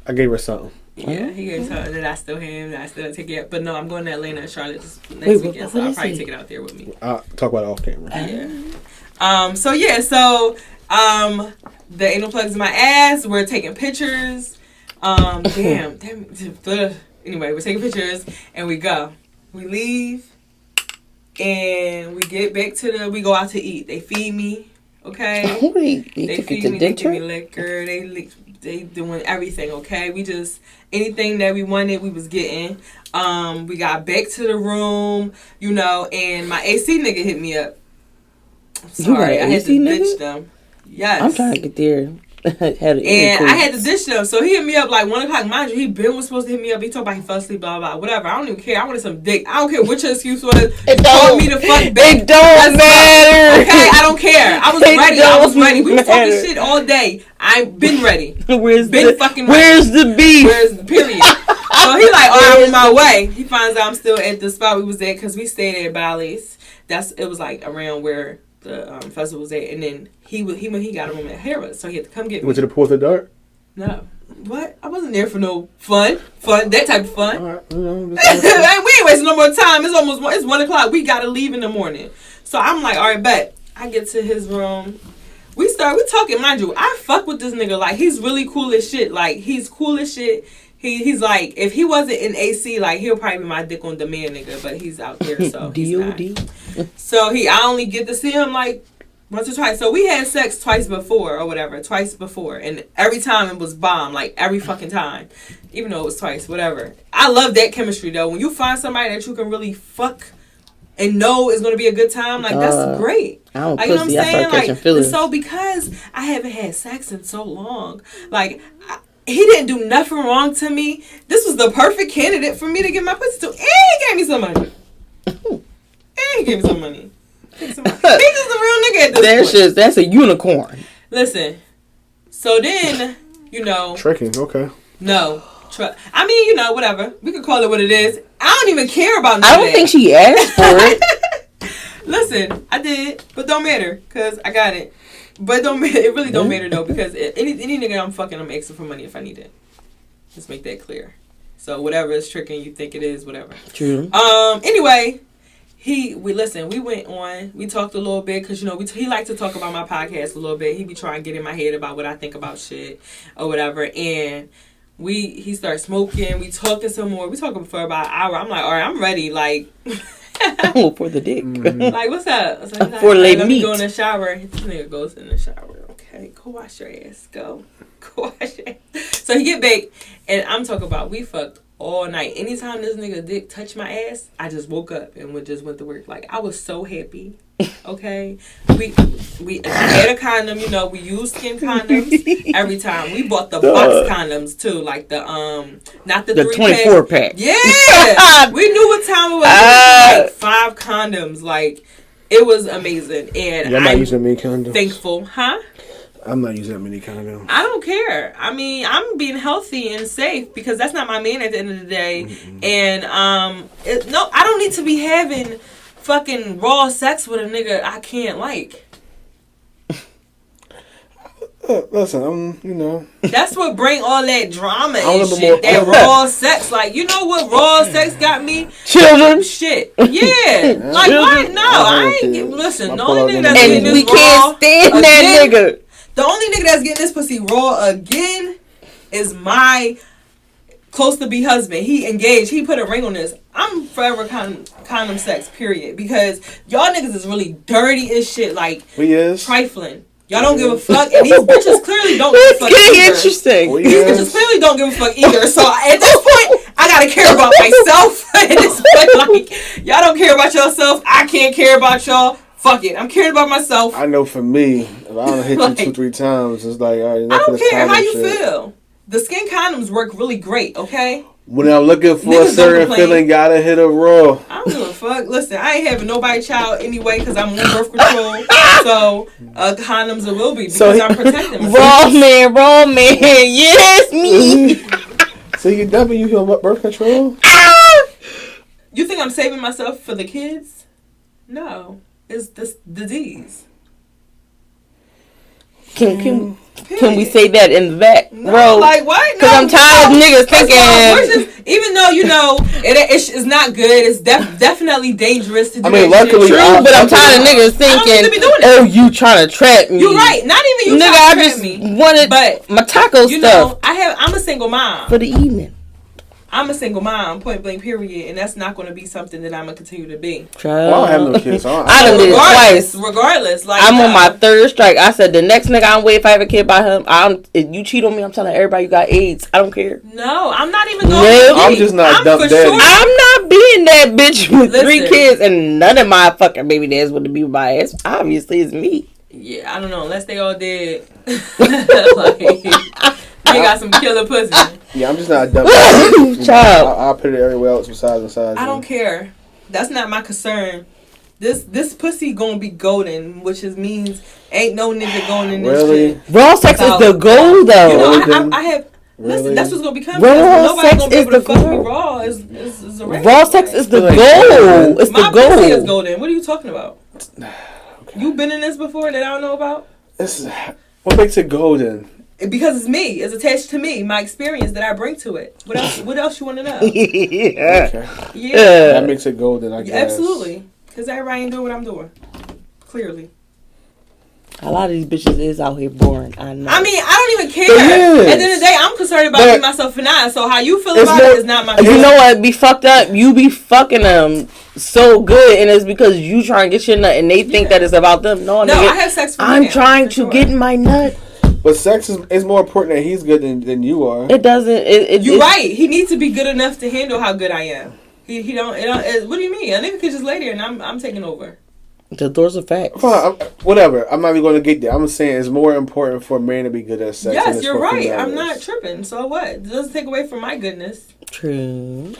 I gave her something. Yeah, he gave me something that I still have, that I still take it. But no, I'm going to Atlanta and Charlotte next weekend, so I'll probably take it out there with me. I'll talk about it off camera. Yeah. So the anal plugs in my ass. We're taking pictures. Damn. Anyway, we're taking pictures and we go. We leave and we get back we go out to eat. They feed me. Okay. They feed me. They give me liquor. They doing everything. Okay. We just anything that we wanted, we was getting. We got back to the room, and my AC nigga hit me up. I'm sorry, I had to ditch them. Yes. I'm trying to get there. I had to ditch them. So he hit me up like 1 o'clock. Mind you, was supposed to hit me up. He talked about he fell asleep, blah, blah, whatever. I don't even care. I wanted some dick. I don't care what your excuse was. It don't me to fuck back. It don't matter. Okay, I don't care. I was ready. We were talking shit all day. I've been ready. Where's the beef? Where's the period? So he like, I'm on my way. He finds out I'm still at the spot we was at because we stayed at Bally's. It was like around where the festival was at, and then when he got a room at Harrah's, so he had to come get me. Went to the Fourth of Dark? No. What? I wasn't there for no fun, that type of fun. All right. We ain't wasting no more time. It's 1 o'clock. We gotta leave in the morning. So I'm like, all right, bet. I get to his room. We talking, mind you. I fuck with this nigga. Like, he's really cool as shit. Like, he's cool as shit. He's like, if he wasn't in AC, like, he'll probably be my dick on demand nigga, but he's out there, so he's not. So I only get to see him like once or twice. So we had sex twice before, and every time it was bomb, like every fucking time, even though it was twice, whatever. I love that chemistry though. When you find somebody that you can really fuck and know is gonna be a good time, like that's great. I don't like, you know what I'm saying? Like, so because I haven't had sex in so long, like. He didn't do nothing wrong to me. This was the perfect candidate for me to get my pussy to. And he gave me some money. He's just a real nigga at this point. That's a unicorn. Listen. So then, Tricking, okay. No. Whatever. We could call it what it is. I don't even care about I don't think she asked for it. Listen, I did. But don't matter. Because I got it. But it really don't matter though, because any nigga I'm fucking, I'm asking for money if I need it. Let's make that clear. So whatever is tricking you think it is, whatever. True. Anyway, we went on, we talked a little bit because he liked to talk about my podcast a little bit. He be trying to get in my head about what I think about shit or whatever, and he started smoking. We talking some more. We talking for about an hour. I'm like, all right, I'm ready. Like. For the dick. Mm-hmm. Like, what's up? So like, for late let meat. me go in the shower. This nigga goes in the shower. Okay, go wash your ass. Go wash your ass. So he get back, and I'm talking about we fucked all night. Anytime this nigga dick touched my ass, I just woke up and just went to work. Like, I was so happy. Okay, we had a condom. We used skin condoms every time. We bought the box condoms too, like the not the 24 pack. Yeah, we knew what time it was. Like 5 condoms. Like, it was amazing, and I'm not using many condoms. Thankful, huh? I'm not using that many condoms. I don't care. I mean, I'm being healthy and safe because that's not my man at the end of the day. Mm-hmm. And I don't need to be having fucking raw sex with a nigga I can't like. Listen, That's what bring all that drama I and don't shit. know That raw sex. Like, you know what raw sex got me? Children. Shit. Yeah. Like, what? No, I ain't get... Listen, the only nigga that's getting And we this can't raw stand that again, nigga. the only nigga that's getting this pussy raw again is my close to be husband. He engaged. He put a ring on this. I'm forever condom sex, period. Because y'all niggas is really dirty as shit. Like, trifling. Y'all don't give a fuck. And these bitches clearly don't give a fuck It's getting either. interesting. These bitches clearly don't give a fuck either. So at this point, I gotta care about myself. At this point, like, y'all don't care about yourself. I can't care about y'all. Fuck it. I'm caring about myself. I know for me, if I don't hit you 2-3 times, it's like, all right, I don't care how you feel. The skin condoms work really great, okay? When I'm looking for Niggas a certain feeling, gotta hit a raw. I don't give a fuck. Listen, I ain't having nobody child anyway because I'm on birth control. So condoms it will be because I'm protecting myself. Raw man, yes, me. So you on birth control? You think I'm saving myself for the kids? No, it's this disease. Can we say that in the back No, row? like what? Because I'm tired of niggas thinking. Even though it's not good, it's definitely dangerous to do. I mean, that luckily, shit. True, but I'm tired of niggas thinking, oh, you trying to trap me? You're right. Not even you nigga, trying to I trap just me. wanted my taco stuff. I'm a single mom for the evening. I'm a single mom, point blank, period, and that's not going to be something that I'm going to continue to be. Well, I don't have no kids. So I done did it twice. Regardless, like I'm on my third strike. I said the next nigga I'm waiting if I have a kid by him. If you cheat on me, I'm telling everybody you got AIDS. I don't care. No, I'm not even going. No, I'm just not dumb daddy. Sure. I'm not being that bitch with 3 kids and none of my fucking baby dads would be my ass. Obviously, it's me. Yeah, I don't know. Unless they all dead. Like, they got some killer pussy. Yeah, I'm just not a dumb child. I'll put it everywhere else besides. I don't care. That's not my concern. This pussy gonna be golden, which means ain't no nigga going in this shit. Raw sex is the goal, though. You know, I have. Really? Listen, that's what's gonna become. Raw nobody's sex gonna be is able to the fuck me goal. raw. Is a raw sex is the goal. It's the goal. My pussy is golden. What are you talking about? Okay. You been in this before that I don't know about? What makes it golden? Because it's me. It's attached to me. My experience that I bring to it. What else? What else you want to know? Yeah. Okay. Yeah. That makes it golden. I guess. Absolutely. Because everybody ain't doing what I'm doing. Clearly. A lot of these bitches is out here boring. I know. I mean, I don't even care. At the end of the day, I'm concerned about me, myself, and I. So how you feel about it is not my concern. You know what? Be fucked up. You be fucking them so good, and it's because you trying to get your nut, and they think that it's about them. No, nigga, I have sex for I'm trying to get my nut. But sex is more important that he's good than you are. It doesn't. You're right. He needs to be good enough to handle how good I am. He don't. What do you mean? A nigga could just lay there and I'm taking over. The doors are facts. Fine, whatever. I'm not even going to get there. I'm saying it's more important for a man to be good at sex. Yes, you're right. I'm not tripping. So what? It doesn't take away from my goodness. True.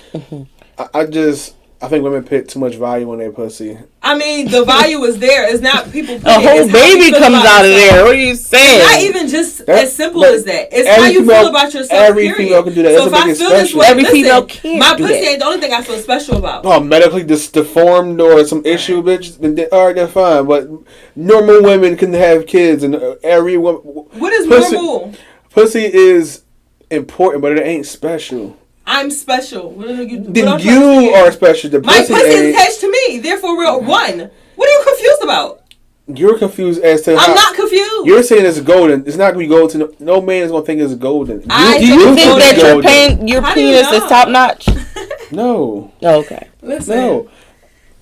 I think women put too much value on their pussy. I mean, the value is there. It's not people. A whole baby comes out of there. What are you saying? It's not even just as simple as that. It's how you feel about yourself. Every female can do that. So if I feel this way, every female can't. My pussy ain't the only thing I feel special about. Oh, medically deformed or some issue, bitch. Then all right, that's fine. But normal women can have kids, and every woman. What is normal? Pussy is important, but it ain't special. I'm special. Then you are special. My pussy is attached to me. Therefore, we're one. What are you confused about? You're confused as to how... I'm not confused. You're saying it's golden. It's not going to be golden. No man is going to think it's golden. Do you think that your penis is top notch? No. Oh, okay. Listen. No.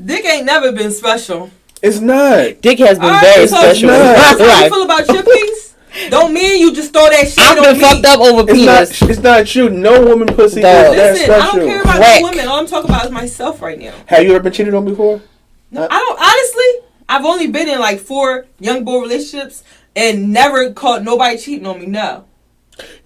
Dick ain't never been special. It's not. Dick has been very special. How you feel about your piece? Don't mean you just throw that shit on me. I've been fucked up over penis. It's not true. No woman pussy is that special. I don't care about no women. All I'm talking about is myself right now. Have you ever been cheated on before? No, I don't. Honestly, I've only been in like 4 young boy relationships and never caught nobody cheating on me. No.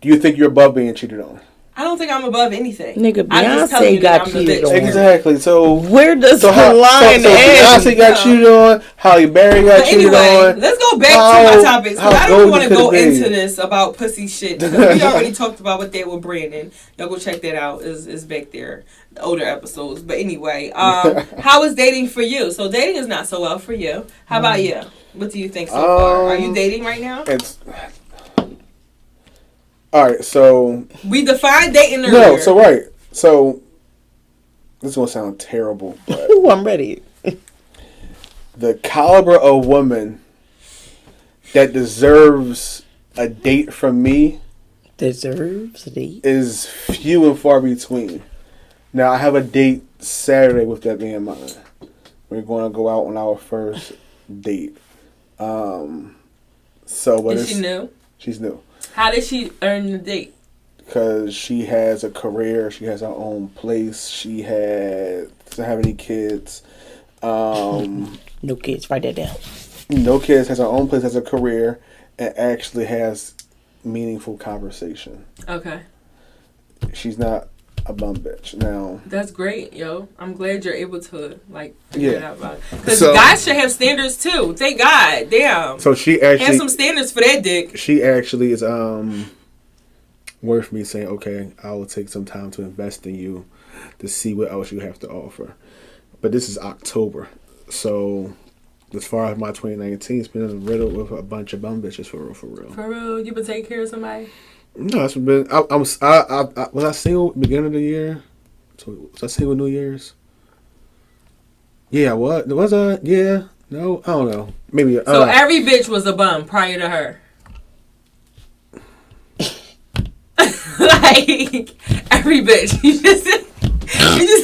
Do you think you're above being cheated on? I don't think I'm above anything. Nigga, Beyonce got cheated on. Exactly. So where does the line end? Beyonce got cheated on. Halle Berry got cheated on. Let's go back to my topics. I don't want to go into this about pussy shit. We already talked about what they were branding. Y'all go check that out. Is back there. The older episodes. But anyway, how is dating for you? So dating is not so well for you. How about you? What do you think so far? Are you dating right now? All right, so we defined dating earlier. no, so right, so this is gonna sound terrible, but Ooh, I'm ready. the caliber of woman that deserves a date from me Deserves a date. is few and far between. Now I have a date Saturday with that man in mind. We're going to go out on our first date. But is she new? She's new. How did she earn the date? Because she has a career. She has her own place. Doesn't have any kids. No kids. Write that down. No kids. Has her own place. Has a career, and actually has meaningful conversation. Okay. She's not a bum bitch. Now that's great, yo. I'm glad you're able to figure it out about it. Because guys should have standards too. Thank God, damn. So she actually have some standards for that dick. She actually is worth me saying, okay, I will take some time to invest in you to see what else you have to offer. But this is October, so as far as my 2019, it's been riddled with a bunch of bum bitches for real. For real, you been taking care of somebody? No, it's been. I was I single beginning of the year? So was I single New Year's? Yeah, what was I? Yeah, no, I don't know. Maybe. So every bitch was a bum prior to her. Like every bitch, you just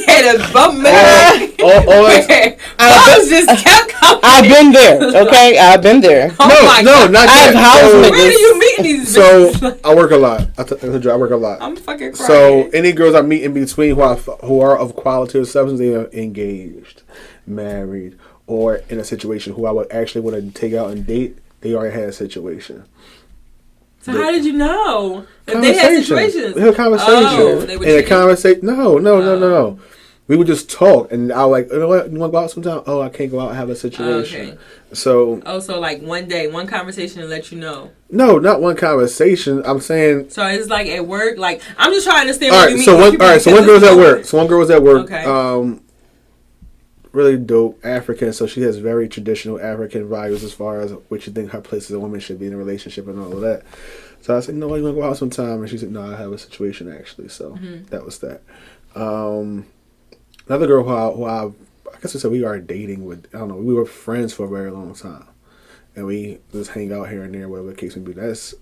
had a bum man. Bums just kept coming. I've been there. Okay, I've been there. Not yet. Where do you meet these bitches? So I work a lot. I work a lot. I'm fucking crying. So any girls I meet in between who are of quality or substance, they are engaged, married, or in a situation who I would actually want to take out and date. They already had a situation. So how did you know if they had situations? We had a conversation. Oh, they were and a conversation. No. We would just talk, and I was like, you know what? You want to go out sometime? Oh, I can't go out. I have a situation. Okay. So. Oh, so like one day, one conversation to let you know. No, not one conversation. I'm saying. So it's like at work. Like I'm just trying to understand. All right. So one girl was at work. Okay. Really dope African. So she has very traditional African values as far as what you think her place as a woman should be in a relationship and all of that. So I said, no, you want to go out sometime? And she said, no, I have a situation actually. So that was that. Another girl who I guess I said we are dating with. I don't know. We were friends for a very long time, and we just hang out here and there, whatever the case may be. That's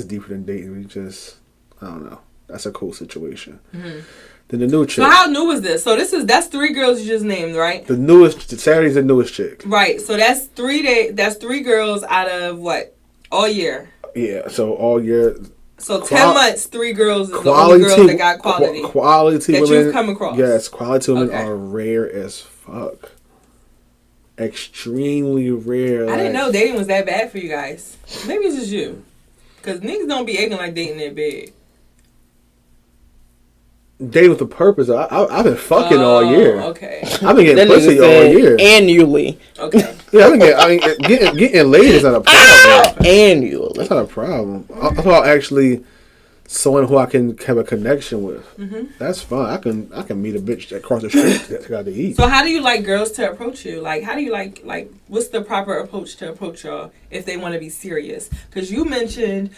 deeper than dating. We just, I don't know. That's a cool situation. Mm-hmm. Then the new chick. So how new is this? So that's 3 girls you just named, right? The newest. Saturday's the newest chick. Right. So that's 3 girls out of what? All year. Yeah. So all year. So 10 months, 3 girls is the only girls that got quality. Quality that women. You've come across. Yes, quality women are rare as fuck. Extremely rare. I didn't know dating was that bad for you guys. Maybe it's just you. Because niggas don't be acting like dating that big. Dating with a purpose. I've been fucking all year. Okay. I've been getting pussy all year. Annually. Okay. Yeah, getting laid is not a problem. Annually. That's not a problem. I'm about actually someone who I can have a connection with. Mm-hmm. That's fine. I can meet a bitch across the street that got to eat. So how do you like girls to approach you? Like how do you like what's the proper approach to approach y'all if they want to be serious? Because you mentioned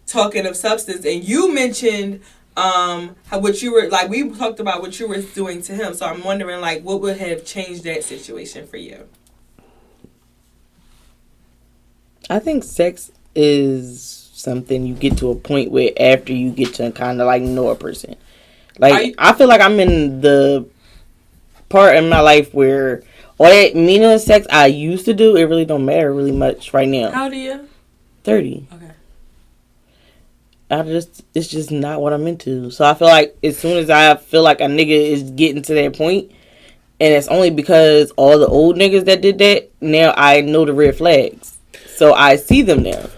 talking of substance, and you mentioned what you were like. We talked about what you were doing to him. So I'm wondering what would have changed that situation for you? I think sex is something you get to a point where after you get to kind of know a person. I feel like I'm in the part in my life where all that meaningless sex I used to do, it really don't matter really much right now. How old are you? 30. Okay. It's just not what I'm into. So I feel like as soon as I feel like a nigga is getting to that point, and it's only because all the old niggas that did that, now I know the red flags. So I see them now.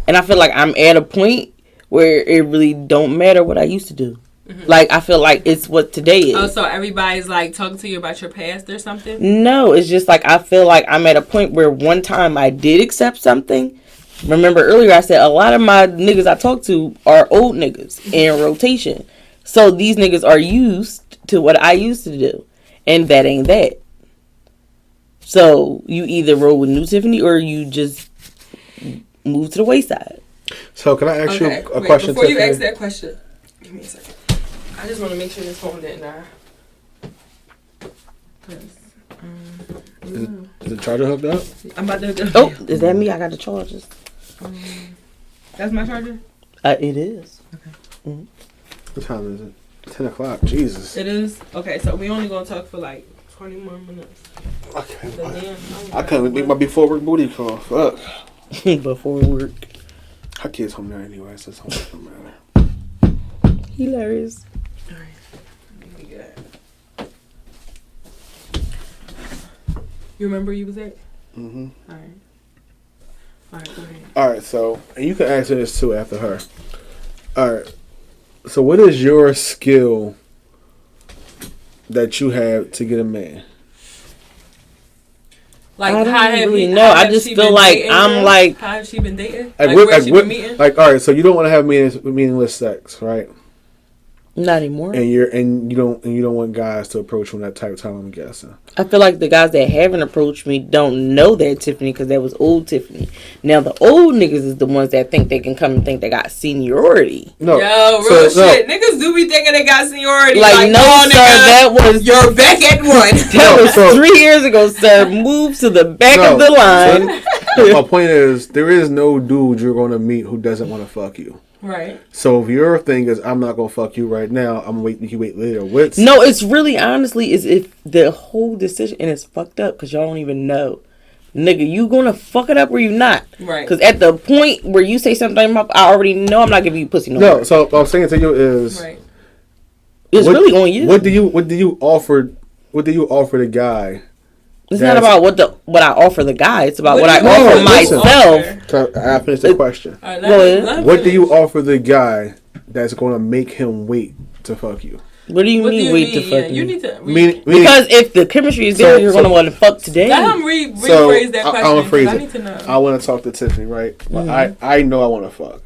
And I feel like I'm at a point where it really don't matter what I used to do. Mm-hmm. I feel like it's what today is. Oh, so everybody's talking to you about your past or something? No, it's just I feel like I'm at a point where one time I did accept something. Remember earlier I said a lot of my niggas I talk to are old niggas in rotation. So these niggas are used to what I used to do. And that ain't that. So you either roll with New Tiffany or you just move to the wayside. So can I ask you a wait, question? Before you Tiffany? ask that question, give me a second. I just want to make sure this phone didn't die. Is the charger hooked up? I'm about to hook it up. Oh, is that me? I got the charges. That's my charger? It is. Okay. Mm-hmm. What time is it? 10 o'clock. Jesus. It is? Okay, so we only going to talk for like 20 more minutes. I couldn't make my before work booty call. Fuck. Before work. Her kid's home now anyway, so it's don't matter. Hilarious. Alright. We good. You remember where you was at? Mm-hmm. Alright. Alright, go ahead. Alright, so, and you can answer this too after her. Alright. So what is your skill that you have to get a man? Like, I don't how have really you, know. how I have just she feel been like dating, I'm girl? like. How has she been dating? Like, where she been meeting? like, alright, so you don't want to have meaningless sex, right? Not anymore. And you don't want guys to approach you in that type of time, I'm guessing. I feel like the guys that haven't approached me don't know that Tiffany because that was old Tiffany. Now the old niggas is the ones that think they can come and think they got seniority. No, Yo, real shit. Niggas do be thinking they got seniority. Like no, oh, sir, nigga, that was you're back at one. that was 3 years ago, sir. Move to the back of the line. So, my point is, there is no dude you're going to meet who doesn't want to fuck you. Right. So if your thing is, I'm not going to fuck you right now, I'm waiting, you can wait later. No, it's really honestly is if the whole decision, and it's fucked up because y'all don't even know. Nigga, you gonna fuck it up or you not? Right. Because at the point where you say something, I already know I'm not giving you pussy no more. So what I'm saying to you is, right. It's really on you. What do you offer the guy? It's not about what I offer the guy. It's about what I offer myself. I finished the question. Right, what do you offer the guy that's going to make him wait to fuck you? What do you mean wait to fuck you me? need to because if the chemistry is there, you're going to want to fuck today. Let him rephrase that question. I'm phrase I need to know. I want to talk to Tiffany, right? Mm-hmm. I know I want to fuck.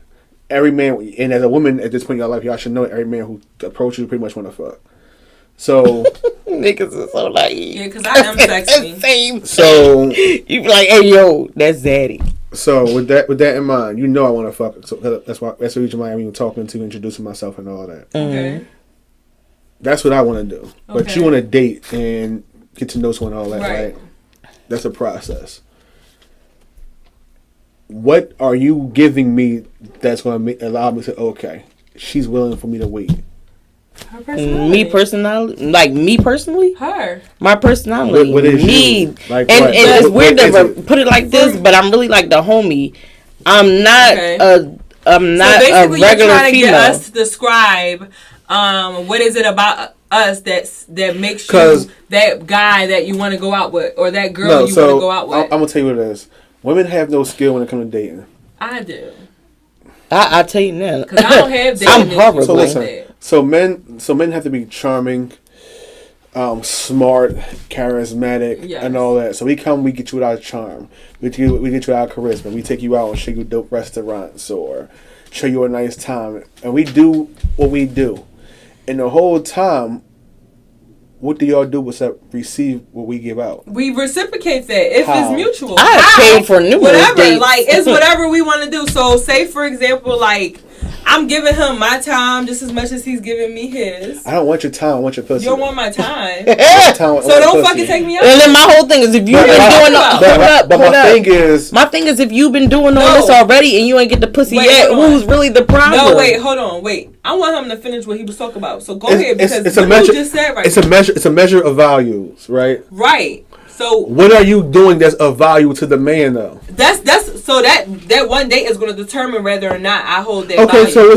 Every man, and as a woman at this point in your life, y'all should know every man who approaches you pretty much want to fuck. So niggas are so naive. Yeah, because I am sexy. Same. So you be like, hey yo, that's Zaddy. So with that in mind, you know I want to fuck. So that's the reason why I'm even talking to, introducing myself and all that. Okay. That's what I want to do. Okay. But you want to date and get to know someone and all that, right? That's a process. What are you giving me that's going to allow me to say, okay, she's willing for me to wait? Me personally? Her. My personality. What is me? You? Like, and it's weird to put it like this, but I'm really like the homie. I'm not a regular you're trying female. To get us to describe what is it about us that makes you that guy that you want to go out with, or that girl you want to go out with. I'm gonna tell you what it is. Women have no skill when it comes to dating. I do. I tell you now, because I don't have dating. I'm horrible. So listen. So men have to be charming, smart, charismatic, and all that. So we get you with our charm. We get you with our charisma. We take you out and show you dope restaurants or show you a nice time. And we do what we do. And the whole time, what do y'all do except receive what we give out? We reciprocate that if it's mutual. I have paid for numerous dates. Like, it's whatever we want to do. So say, for example, like, I'm giving him my time just as much as he's giving me his. I don't want your time. I want your pussy. You don't want my time. So don't fucking take me out. And then my whole thing is if you've been doing my thing is if you've been doing all this already and you ain't get the pussy yet, who's really the problem? No, hold on. I want him to finish what he was talking about. So go ahead because it's a measure. Just said right. It's a measure of values, right? Right. So what are you doing that's of value to the man though? That's so that one date is going to determine whether or not I hold that. Okay, value. so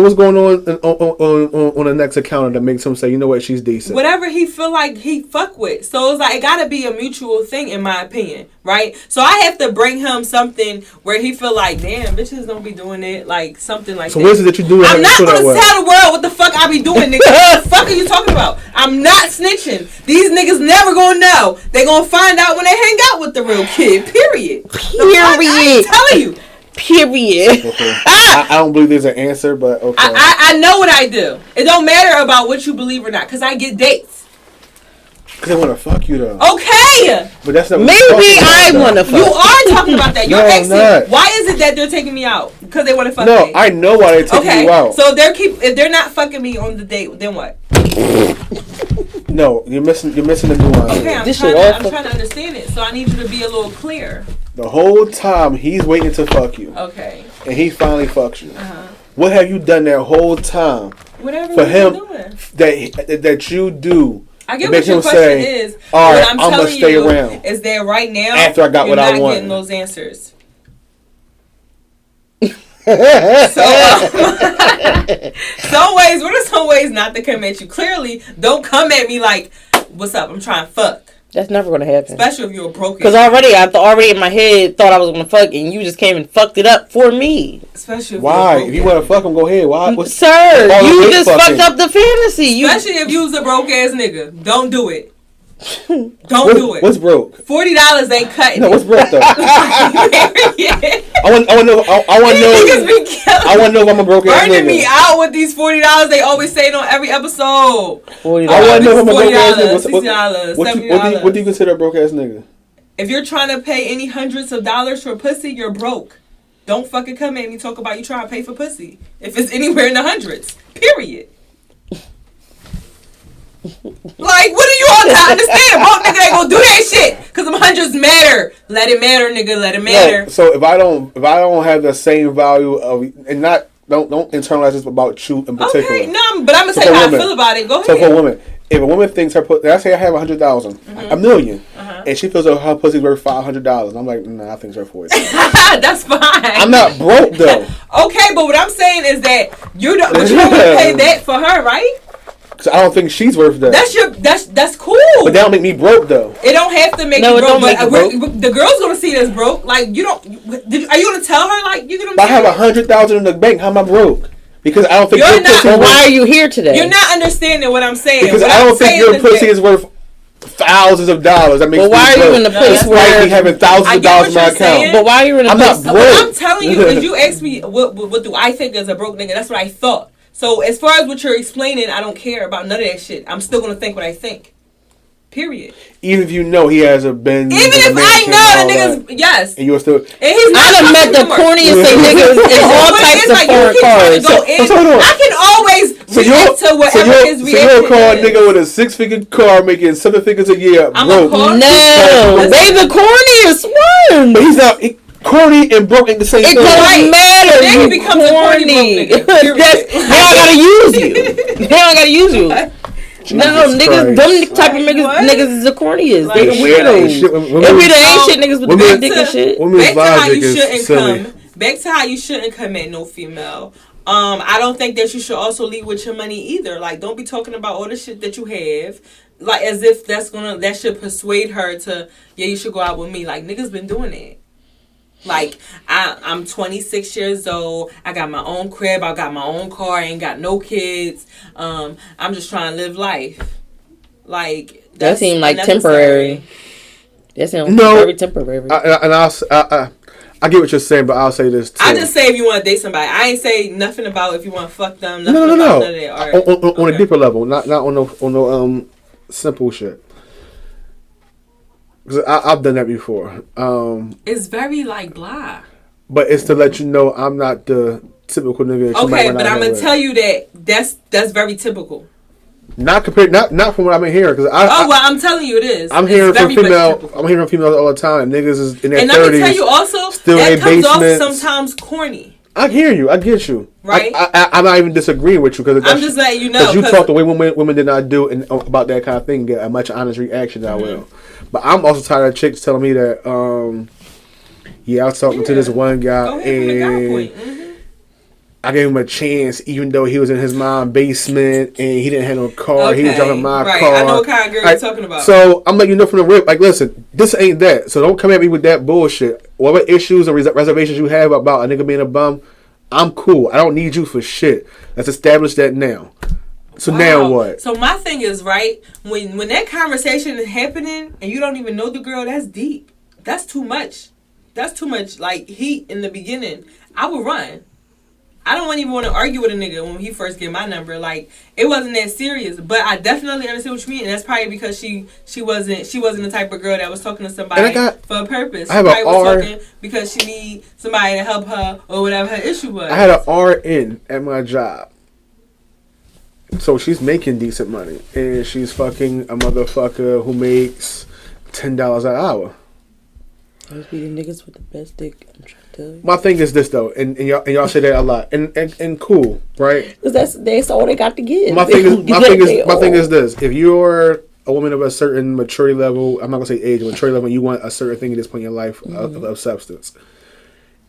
what's going on the next encounter that makes him say, you know what, she's decent. Whatever he feel like he fuck with. So it's like it got to be a mutual thing in my opinion, right? So I have to bring him something where he feel like, damn, bitches don't be doing it, like something like that. So what is it that you do? I'm not going to tell the world what the fuck I be doing, nigga. What the fuck are you talking about? I'm not snitching. These niggas never gonna know. They gonna find out when they hang out with the real kid. Period. I ain't telling you. Period. Okay. I don't believe there's an answer, but okay. I know what I do. It don't matter about what you believe or not, because I get dates. Because they want to fuck you though. Okay. But that's not. Maybe I want to fuck. You are talking about that. You're No, I'm asking. not. Why is it that they're taking me out? Because they want to fuck No, me. I know why they're taking you out. So if they're not fucking me on the date, then what? No, you're missing the nuance. Okay, I'm trying to understand it. So I need you to be a little clear. The whole time he's waiting to fuck you. Okay. And he finally fucks you. Uh-huh. What have you done that whole time? Whatever for him doing. that you do? I get what your question is. All right, what I'm gonna telling stay you around. is that right now after I got what I want, you're not getting those answers. Some ways not to come at you. Clearly, don't come at me like, "What's up? I'm trying to fuck." That's never gonna happen. Especially if you're broken. Because already in my head thought I was gonna fuck, and you just came and fucked it up for me. Especially if why? If you want to fuck him, go ahead. Why? Sir, you just fucked up the fantasy. Especially if you was a broke ass nigga. Don't do it. Do it. What's broke? $40 ain't cutting. No, what's broke though? I want to know. I want to know if I'm a broke ass nigga. Burning me out with these $40 they always say on every episode. $40. I want to know if I'm a broke ass nigga. $60, what do you consider a broke ass nigga? If you're trying to pay any hundreds of dollars for pussy, you're broke. Don't fucking come at me talk about you trying to pay for pussy. If it's anywhere in the hundreds. Period. Like, what do you all not understand? Broke nigga ain't gonna do that shit. Cause them hundreds matter. Let it matter, nigga. Let it matter. No, so if I don't have the same value of, and not don't internalize this about you in particular. Okay, no, but I'm gonna say how I feel about it. Go ahead. So for a woman, if a woman thinks her pussy, let's say I have $100,000, $1 million, and she feels her pussy's worth $500, I'm like, nah, I think it's worth $40. That's fine. I'm not broke though. Okay, but what I'm saying is that you don't want to pay that for her, right? So I don't think she's worth that. That's cool. But that don't make me broke though. It don't have to make you broke. But the girl's gonna see it as broke. Like you don't. Are you gonna tell her like you're gonna? But I have $100,000 in the bank. How am I broke? Because I don't think you're not. Well, why are you here today? You're not understanding what I'm saying. Because I don't think your pussy is worth thousands of dollars. That makes well, why are you in the place where me having thousands of dollars in my account? But why are you in a place? I'm not broke. What I'm telling you is you asked me what do I think is a broke nigga. That's what I thought. So as far as what you're explaining, I don't care about none of that shit. I'm still gonna think what I think. Period. Even if you know he has a Benz. Even if I know the niggas, yes. And you're still. And he's I done met the corniest niggas in all types of foreign cars. I can always react to whatever his reaction is. So you'll call a nigga with a 6-figure car making 7 figures a year broke. No, they the corniest one. But he's not. Corny and broke ain't the same thing. It doesn't matter. Then he becomes corny. They don't gotta use you. They don't gotta use you. No, niggas, them type of niggas is the corniest. Like, they the weirdos. It be the ain't shit niggas with the big dick and shit. Back to how you shouldn't come at no female. I don't think that you should also lead with your money either. Like, don't be talking about all the shit that you have. Like, as if that should persuade her to, yeah, you should go out with me. Like, niggas been doing it. Like, I'm 26 years old. I got my own crib. I got my own car. I ain't got no kids. I'm just trying to live life. Like, that seemed like temporary. That seemed very temporary. I get what you're saying, but I'll say this too. I just say if you want to date somebody. I ain't say nothing about if you want to fuck them. Nothing no. None of that. Right. On a deeper level, not on no simple shit. Because I've done that before. It's very like blah. But it's to let you know I'm not the typical nigga. Okay, but I'm gonna tell you that's very typical. Not compared, not from what I've been hearing. Well, I'm telling you, it is. I'm hearing from females all the time. Niggas is in their 30s. And let me tell you also, still that in comes basements. off sometimes corny. I hear you. I get you. Right. I'm not even disagreeing with you because I'm just letting you know. Because you talk the way women did not do about that kind of thing. Get a much honest reaction. I will. But I'm also tired of chicks telling me that. I was talking to this one guy and I gave him a chance, even though he was in his mom's basement and he didn't have no car. He was driving my car. I know what kind of girl you're talking about. So I'm letting you know from the rip. Like, listen, this ain't that. So don't come at me with that bullshit. Whatever issues or reservations you have about a nigga being a bum, I'm cool. I don't need you for shit. Let's establish that now. So now what? So my thing is, right, when that conversation is happening and you don't even know the girl, that's deep. That's too much. That's too much, like, heat in the beginning. I would run. I don't even want to argue with a nigga when he first get my number. Like, it wasn't that serious. But I definitely understand what you mean, and that's probably because she wasn't the type of girl that was talking to somebody for a purpose. She probably was talking because she need somebody to help her or whatever her issue was. I had an RN at my job. So she's making decent money, and she's fucking a motherfucker who makes $10 an hour. Those be the niggas with the best dick. I'm trying to tell you. My thing is this though, and y'all say that a lot, and cool, right? Because that's all they got to give. My thing is this: if you're a woman of a certain maturity level, I'm not gonna say age, maturity level, you want a certain thing at this point in your life of substance,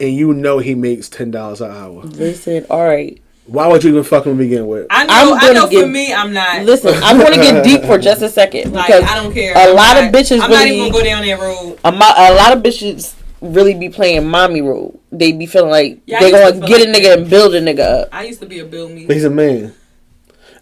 and you know he makes $10 an hour. Listen, all right. Why would you even fucking begin with? I know. For me, I'm not. Listen, I'm going to get deep for just a second because like, I don't care. A lot of bitches. I'm not even gonna go down that road. A lot of bitches really be playing mommy role. They be feeling like they gonna get a nigga and build a nigga up. I used to be a build me. But he's a man,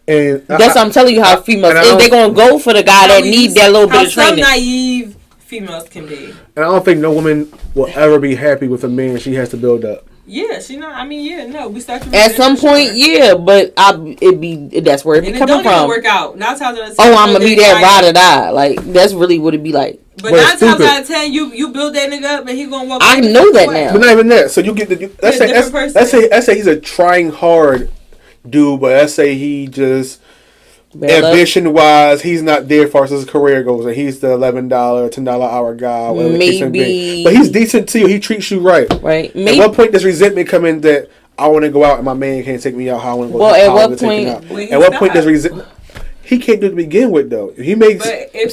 and that's what I'm telling you how females is. They gonna go for the guy that need that little bit of training. Some naive females can be. And I don't think no woman will ever be happy with a man she has to build up. Yeah, she not. I mean, yeah, no. We start to at some point, yeah, but that's where it be coming from. Don't even work out. 9 times out of 10. Oh, I'm gonna be that ride or die. Like that's really what it be like. But 9 times out of 10, you build that nigga up and he gonna walk. I know that now. But not even that. So you get the let's say he's a trying hard dude, but let's say he just ambition wise, he's not there as far as his career goes, and he's the $11, $10 hour guy. Maybe, but he's decent to you. He treats you right. Right. Maybe. At what point does resentment come in that I want to go out and my man can't take me out? How I want to go? Well, at what point? At what point does resentment? He can't do it to begin with, though. He makes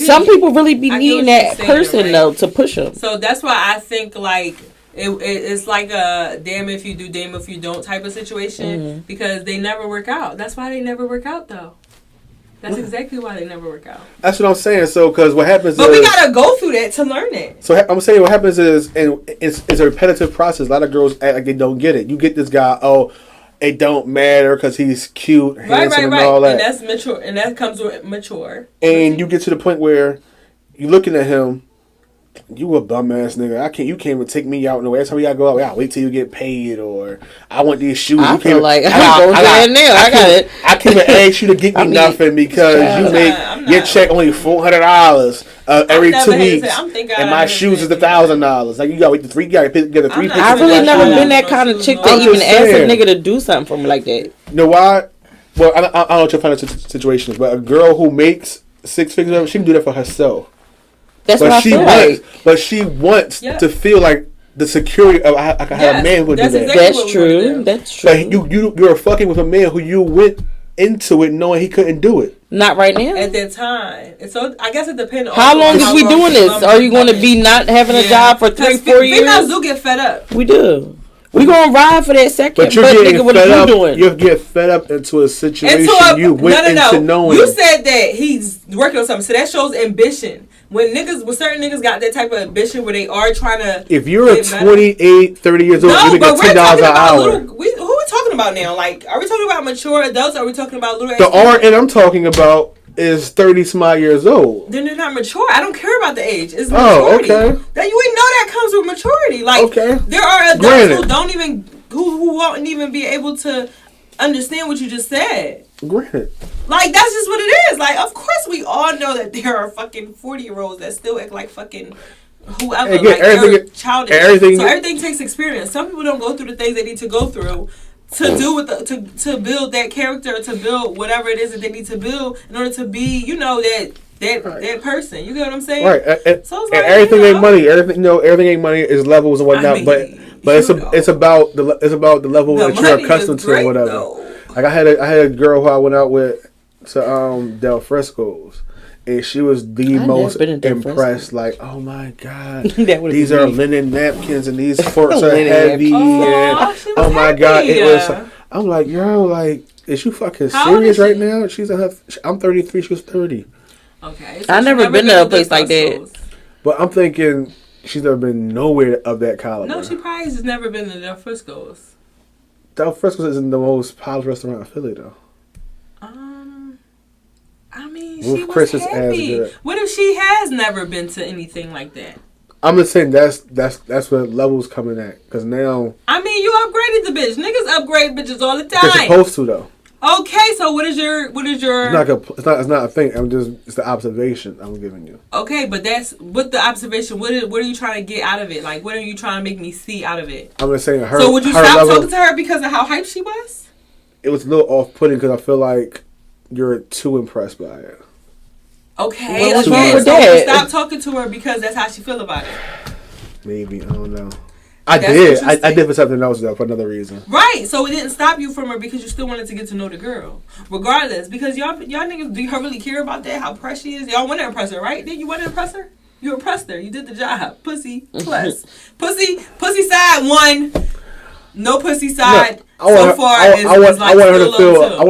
some people really be needing that person though to push them. So that's why I think like. It's like a damn if you do, damn if you don't type of situation because they never work out. That's why they never work out though. That's exactly why they never work out. That's what I'm saying. So, because what happens but we got to go through that to learn it. So, I'm saying what happens is, and it's a repetitive process. A lot of girls act like they don't get it. You get this guy, it don't matter because he's cute, handsome, and all that. And that's mature. And that comes with mature. And you get to the point where you're looking at him, you a bum ass nigga. You can't even take me out nowhere. That's how we gotta go out. I wait till you get paid, or I want these shoes. I feel like I can't even ask you to get me nothing because you make your check only $400 every 2 weeks, and my shoes is $1,000. Like you gotta wait the 3. You gotta get the 3 pieces. I really never been that kind of chick that even ask a nigga to do something for me like that. You know why? Well, I don't know what your financial situation is, but a girl who makes 6 figures, she can do that for herself. That's what I feel like. But she wants to feel like the security of I can have a man who would do that. Exactly that's true. That's true. But you're fucking with a man who you went into it knowing he couldn't do it. Not right now. At that time. And so I guess it depends on how long is we doing this? Are you going to be not having a job for 3-4 years? Females do get fed up. We do. We gonna ride for that second, but nigga, what are you doing? You get fed up into a situation you went into knowing. You said that he's working on something, so that shows ambition. When certain niggas got that type of ambition where they are trying to. If you're 28, 30 years old, you get $10 an hour. Who are we talking about now? Like, are we talking about mature adults? Or are we talking about little? The RN I'm talking about is 30 some odd years old. Then they're not mature. I don't care about the age. It's maturity. Oh, okay. That you ain't know that comes with maturity. Like, there are adults who don't even who won't even be able to understand what you just said. Granted. Like, that's just what it is. Like, of course we all know that there are fucking 40-year-olds that still act like fucking whoever. Again, like, they're childish. So everything takes experience. Some people don't go through the things they need to go through to do with to build that character, to build whatever it is that they need to build in order to be, that person. You get what I'm saying? Right. So it's like, everything ain't money. Everything ain't money. Is levels and whatnot. But it's about the level that you're accustomed to or whatever. Though. Like I had a girl who I went out with to Del Frisco's, and she was the most impressed. Like, oh my god, these are linen napkins and these forks are heavy. Oh my god, it was. I'm like, yo, like, is you fucking serious right now? I'm 33. She was 30. Okay, so I never been to a place like that. But I'm thinking she's never been nowhere of that caliber. No, she probably has never been to Del Frisco's. Del Frisco's isn't the most popular restaurant in Philly, though. I mean, Ruth she was Chris happy. What if she has never been to anything like that? I'm just saying that's where levels coming at. Because now, I mean, you upgraded the bitch. Niggas upgrade bitches all the time. they're supposed to though. Okay, so what is your? It's not a thing. It's the observation I'm giving you. Okay, but that's what the observation. What are you trying to get out of it? Like, what are you trying to make me see out of it? I'm just saying her. So would you her stop level, talking to her because of how hype she was? It was a little off-putting because I feel like you're too impressed by it. Okay, Well, again, so so stop talking to her because that's how she feel about it. Maybe, I don't know. I did for something else though, for another reason. Right, so it didn't stop you from her because you still wanted to get to know the girl, regardless. Because y'all niggas, do y'all really care about that? How pressed she is? Y'all want to impress her, right? Did you want to impress her? You impressed her. You did the job. Pussy plus pussy side 1. No pussy side. I want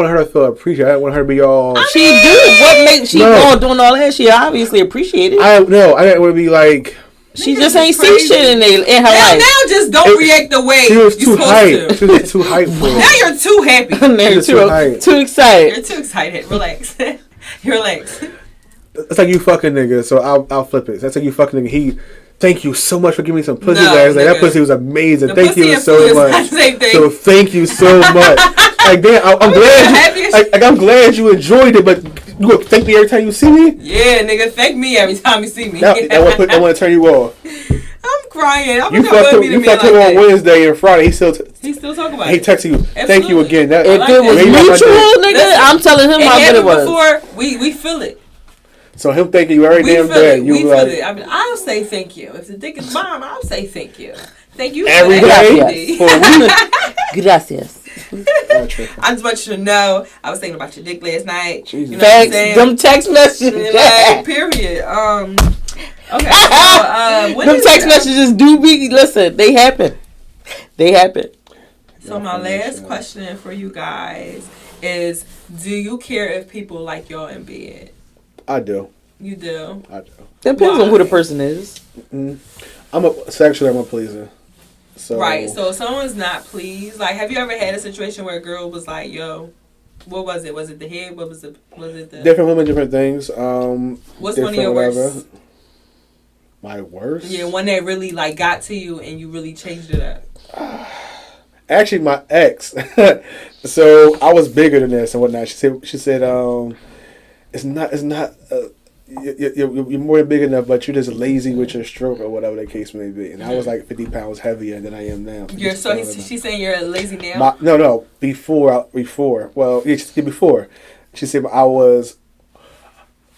her to feel appreciated. I don't want her to be all. She do. What makes she doing all that? She obviously appreciated. I didn't want to be like. She just ain't see shit in her life. Now just don't react the way she was too hype. She was too hype for Now you're too happy. Too excited. You're too excited. Relax. Relax. It's like you fucking nigga. So I'll flip it. That's like you fucking nigga. Thank you so much for giving me some pussy last night. That pussy was amazing. Thank you so much. So thank you so much. Like damn, I'm glad. I'm glad you enjoyed it, but you gonna thank me every time you see me? Yeah, nigga, thank me every time you see me. I want to turn you off. I'm crying. You fucked him on Wednesday and Friday. He still talk about it. He texted you. Absolutely. Thank you again. If it was mutual, nigga, I'm telling him how good it was. Before we feel it. So him thanking you every damn day. We feel it. I mean, I'll say thank you. If the dick is bomb, I'll say thank you. Thank you every day. Gracias. I just want you to know I was thinking about your dick last night. Jesus. You know them text messages. Like, period. Okay. So, them text messages do be. Listen, they happen. So my last question for you guys is: do you care if people like y'all in bed? I do. You do? I do. Depends on who the person is. Mm-hmm. I'm a pleaser. So. Right. So if someone's not pleased, like, have you ever had a situation where a girl was like, "Yo, what was it? Was it the head? What was it? Was it the different women, different things?" What's one of your worst? My worst? Yeah, one that really like got to you and you really changed it up. Actually, my ex. So I was bigger than this and whatnot. She said, it's not. You're more than big enough, but you're just lazy with your stroke or whatever the case may be. And I was like 50 pounds heavier than I am now. She's saying you're lazy now? No. Before. Well, yeah, before. She said I was.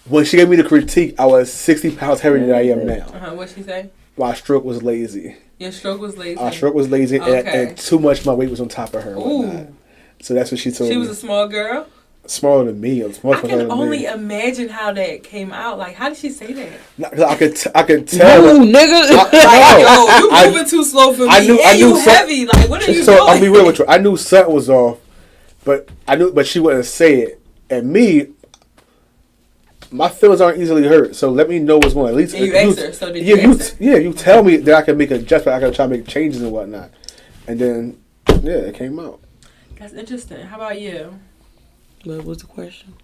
When she gave me the critique, I was 60 pounds heavier than I am now. What'd she say? My stroke was lazy. Your stroke was lazy? My stroke was lazy, and too much of my weight was on top of her. Ooh. So that's what she told me. She was a small girl? Smaller than me. I can only imagine how that came out. Like, how did she say that? I could tell. No, nigga. You moving too slow for me. I knew heavy. Like, what are you doing? So I'll be real with you. I knew something was off, but she wouldn't say it. And me, my feelings aren't easily hurt. So let me know what's going on. At least you asked her. So did you ask her? Yeah, you tell me that I can make adjustments. I can try to make changes and whatnot. And then, it came out. That's interesting. How about you? What was the question?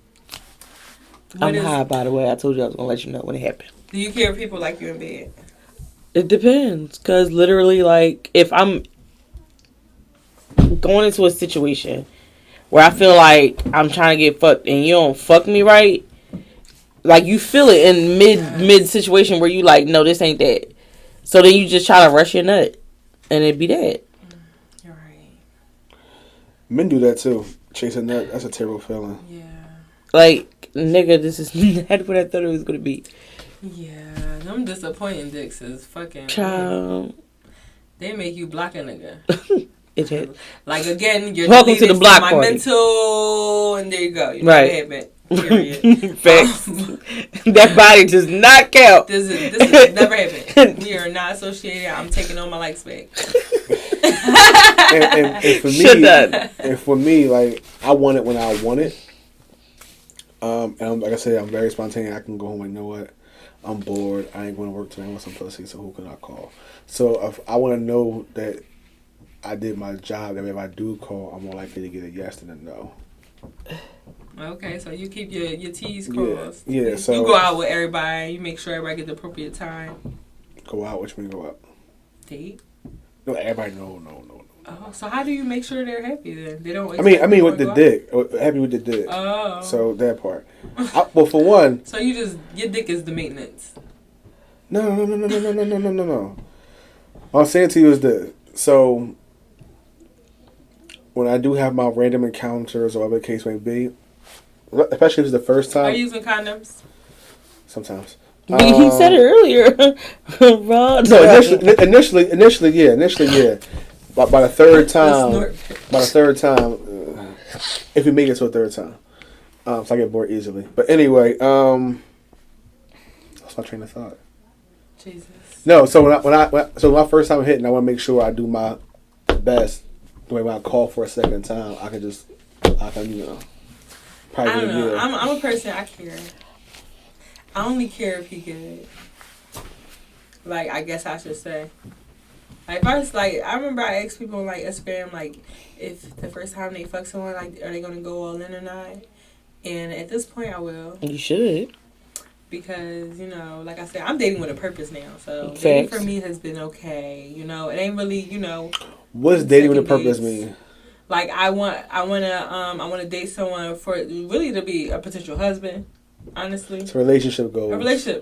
I'm high, by the way. I told you I was going to let you know when it happened. Do you care if people like you in bed? It depends. Because literally, like, if I'm going into a situation where I feel like I'm trying to get fucked and you don't fuck me right, like, you feel it in mid situation where you like, no, this ain't that. So then you just try to rush your nut. And it'd be that. You're right. Men do that, too. Chasing that, that's a terrible feeling. Yeah. Like, nigga, this is not what I thought it was going to be. Yeah, them disappointing dicks is fucking... Child. They make you block a nigga. It hit. Like, again, you're welcome to the block my party. Mental, and there you go. You right. Know period. Facts. That body does not count. This is never happened. We are not associated. I'm taking all my likes back. and for me, like, I want it when I want it. And like I said, I'm very spontaneous. I can go home and know what, I'm bored. I ain't going to work today. I want some pussy. So who can I call? So if I want to know that I did my job, that if I do call, I'm more likely to get a yes than a no. Okay, so you keep your T's crossed. Yeah. So you go out with everybody. You make sure everybody gets the appropriate time. Go out. Which mean go out? Date. No, everybody. No. Oh, so how do you make sure they're happy then? They don't. I mean, with the dick. Happy with the dick. Oh. So that part. Well, for one. So your dick is the maintenance. No. What I'm saying to you is this. So, when I do have my random encounters or whatever the case may be, especially if it's the first time. Are you using condoms? Sometimes. He said it earlier. No, initially, yeah. But by the third time, if we make it to a third time, so I get bored easily. But anyway, that's my train of thought. Jesus. No, so when my first time hitting, I want to make sure I do my best. The way when I call for a second time, I can probably. I don't know. I'm a person. I care. I only care if he good. Like, I guess I should say. Like, first, like, I remember I asked people on, like, Instagram, like, if the first time they fuck someone, like, are they going to go all in or not? And at this point, I will. You should. Because, you know, like I said, I'm dating with a purpose now. So, Facts. dating for me has been okay. You know, it ain't really, you know. What does dating with a purpose mean? Like, I want to date someone for really to be a potential husband. Honestly, it's a relationship goal. Relationship.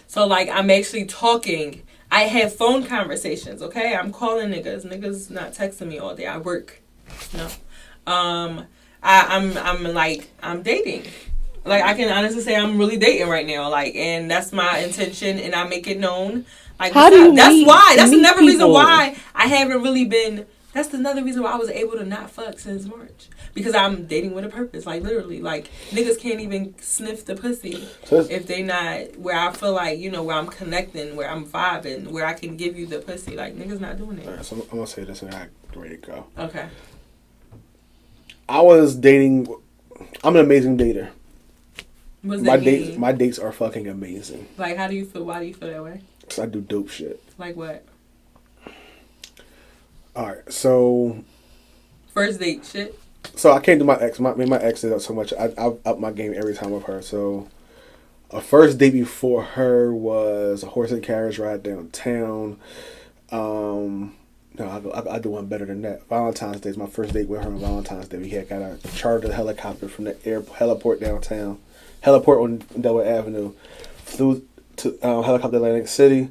So like I'm actually talking. I have phone conversations. Okay, I'm calling niggas. Niggas not texting me all day. I work. No. I'm dating. Like I can honestly say I'm really dating right now. Like, and that's my intention, and I make it known. Like, how do you that's another reason why I haven't really been. That's another reason why I was able to not fuck since March. Because I'm dating with a purpose. Like, literally. Like, niggas can't even sniff the pussy if they not... Where I feel like, you know, where I'm connecting, where I'm vibing, where I can give you the pussy. Like, niggas not doing it. All right, so I'm going to say this and I'm ready to go. Okay. I was dating... I'm an amazing dater. What's that mean? My dates are fucking amazing. Like, how do you feel? Why do you feel that way? Because I do dope shit. Like what? Alright, so... First date shit? So I can't do my ex. My ex is up so much. I up my game every time with her. So a first date before her was a horse and carriage ride downtown. No, I do one better than that. Valentine's Day is my first date with her on Valentine's Day. We had got a chartered helicopter from the heliport downtown. Heliport on Delaware Avenue. Flew to helicopter Atlantic City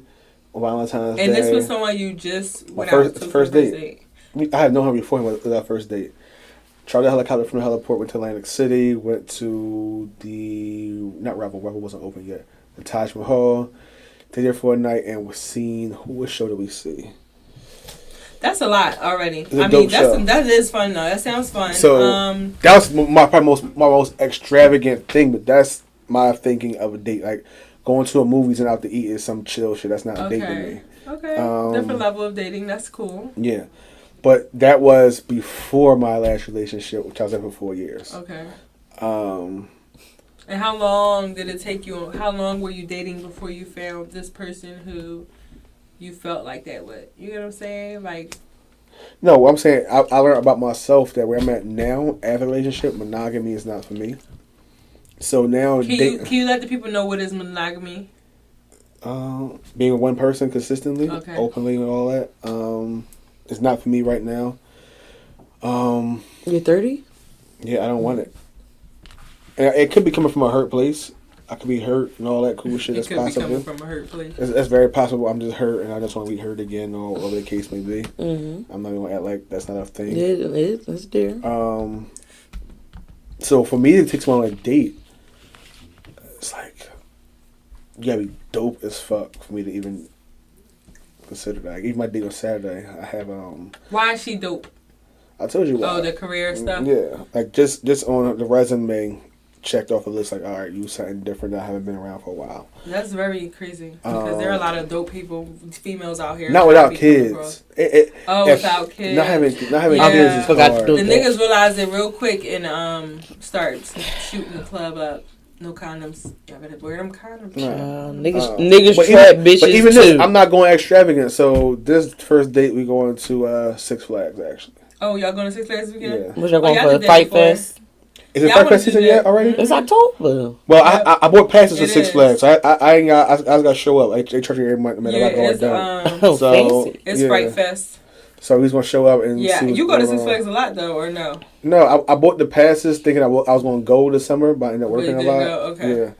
on Valentine's Day. And this was someone you just went out to first date. I had known her before. It was our first date. Chartered a helicopter from the heliport, went to Atlantic City, went to not Revel wasn't open yet, the Taj Mahal, stayed there for a night, and was seen, what show did we see? That's a lot already. That is fun though. That sounds fun. So, that was my most extravagant thing, but that's my thinking of a date. Like, going to a movies and out to eat is some chill shit. That's not a date to me. Okay. Different level of dating. That's cool. Yeah. But that was before my last relationship, which I was in for 4 years. Okay. And how long did it take you? How long were you dating before you found this person who you felt like that with? You know what I'm saying? Like. No, I'm saying I learned about myself that where I'm at now, after a relationship, monogamy is not for me. So now, can you let the people know what is monogamy? Being with one person consistently, openly, and all that. It's not for me right now. You're 30? Yeah, I don't want it. And it could be coming from a hurt place. I could be hurt and all that cool shit. That's possible. It could be coming from a hurt place. That's very possible. I'm just hurt and I just want to be hurt again, or whatever the case may be. Mm-hmm. I'm not going to act like that's not a thing. Yeah, it is. It's there. So for me to take someone on a date, it's like, you got to be dope as fuck for me to even consider that. Like, even my date on Saturday, I have Why is she dope? I told you why. Oh, the career stuff. Yeah, like just on the resume, checked off the list. Like, all right, you something different that I haven't been around for a while. That's very crazy because there are a lot of dope people, females out here. Not without kids. Without kids. Not having kids is hard. The niggas realize it real quick and start shooting the club up. No condoms. Y'all better wear them condoms. Niggas trap bitches but even too. This, I'm not going extravagant. So this first date we going to Six Flags actually. Oh, y'all going to Six Flags this weekend? Yeah. Was y'all going for a fight fest? Is it Y'all Fire wanna Fest do season that? yet already? It's October. Well, Yep. I bought passes for It Six is. Flags, so I ain't got. I just got to show up. They charge you every month, man. Yeah, I got going it's done. Oh, So fancy. it's yeah. Fright Fest. So he's gonna show up and Yeah, see what's you go to going Six on. Flags a lot though, or no? No, I bought the passes thinking I was going to go this summer, but I ended up But you working a didn't lot. go? Okay. Yeah.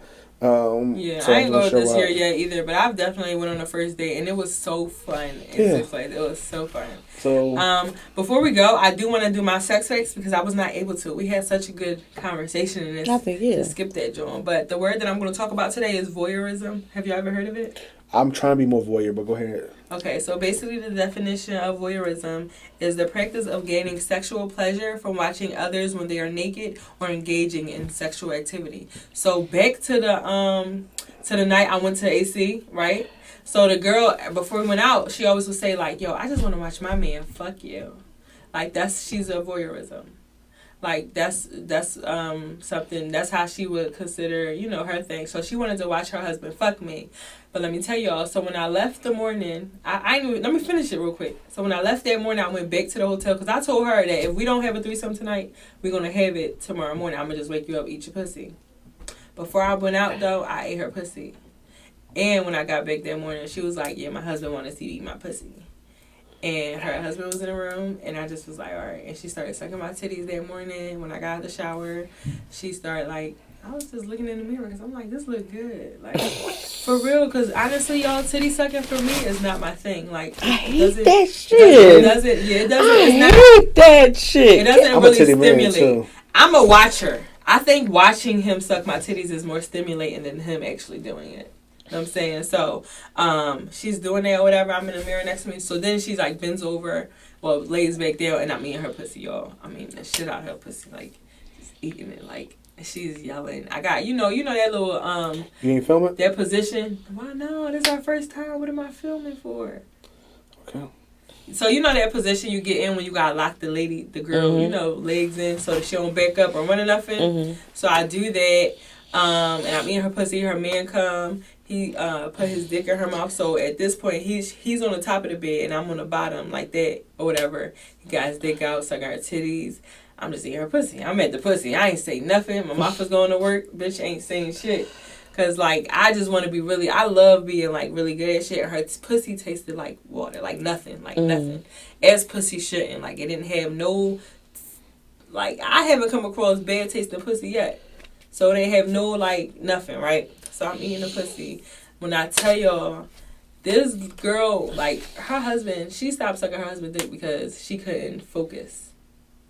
Yeah, So I I'm ain't gonna go this show year up. yet either, but I've definitely went on the first date and it was so fun. Yeah. It was so fun. So Before we go, I do want to do my sex facts because I was not able to. We had such a good conversation in this. I think, yeah. To skip that, John. But the word that I'm going to talk about today is voyeurism. Have you ever heard of it? I'm trying to be more voyeur, but go ahead. Okay, so basically the definition of voyeurism is the practice of gaining sexual pleasure from watching others when they are naked or engaging in sexual activity. So back to the night I went to AC, right? So the girl, before we went out, she always would say like, yo, I just want to watch my man fuck you. Like she's a voyeurism. Like that's something, that's how she would consider, her thing. So she wanted to watch her husband fuck me. But let me tell y'all, so when I left the morning, let me finish it real quick. So when I left that morning, I went back to the hotel because I told her that if we don't have a threesome tonight, we're going to have it tomorrow morning. I'm going to just wake you up, eat your pussy. Before I went out, though, I ate her pussy. And when I got back that morning, she was like, yeah, my husband wanted to see you eat my pussy. And her husband was in the room, and I just was like, all right. And she started sucking my titties that morning. When I got out of the shower, she started like, I was just looking in the mirror because I'm like, this look good. Like, for real, because honestly, y'all, titty sucking for me is not my thing. Like, I hate that shit. It doesn't, I hate that shit. It doesn't I'm really a titty man, stimulate. too. I'm a watcher. I think watching him suck my titties is more stimulating than him actually doing it. You know what I'm saying? So, she's doing that or whatever. I'm in the mirror next to me. So then she's like bends over, lays back down, and I'm eating her pussy, y'all. I mean, the shit out of her pussy, like, just eating it, like. She's yelling. I got, you know that little, You ain't film it? that position. Why no? This is our first time. What am I filming for? Okay. So you know that position you get in when you gotta lock the girl, Mm-hmm. Legs in so that she don't back up or run nothing. Mm-hmm. So I do that, and I'm eating her pussy. Her man come. He put his dick in her mouth. So at this point, he's on the top of the bed and I'm on the bottom like that or whatever. He got his dick out, sucking her titties. I'm just eating her pussy. I'm at the pussy. I ain't say nothing. My mouth was going to work. Bitch ain't saying shit. Because, like, I just want to be really... I love being, like, really good at shit. Her pussy tasted like water. Like, nothing. Like, nothing. As pussy shouldn't. Like, it didn't have no... Like, I haven't come across bad tasting pussy yet. So, they have no, like, nothing, right? So, I'm eating the pussy. When I tell y'all... This girl, like, her husband... She stopped sucking her husband's dick because she couldn't focus.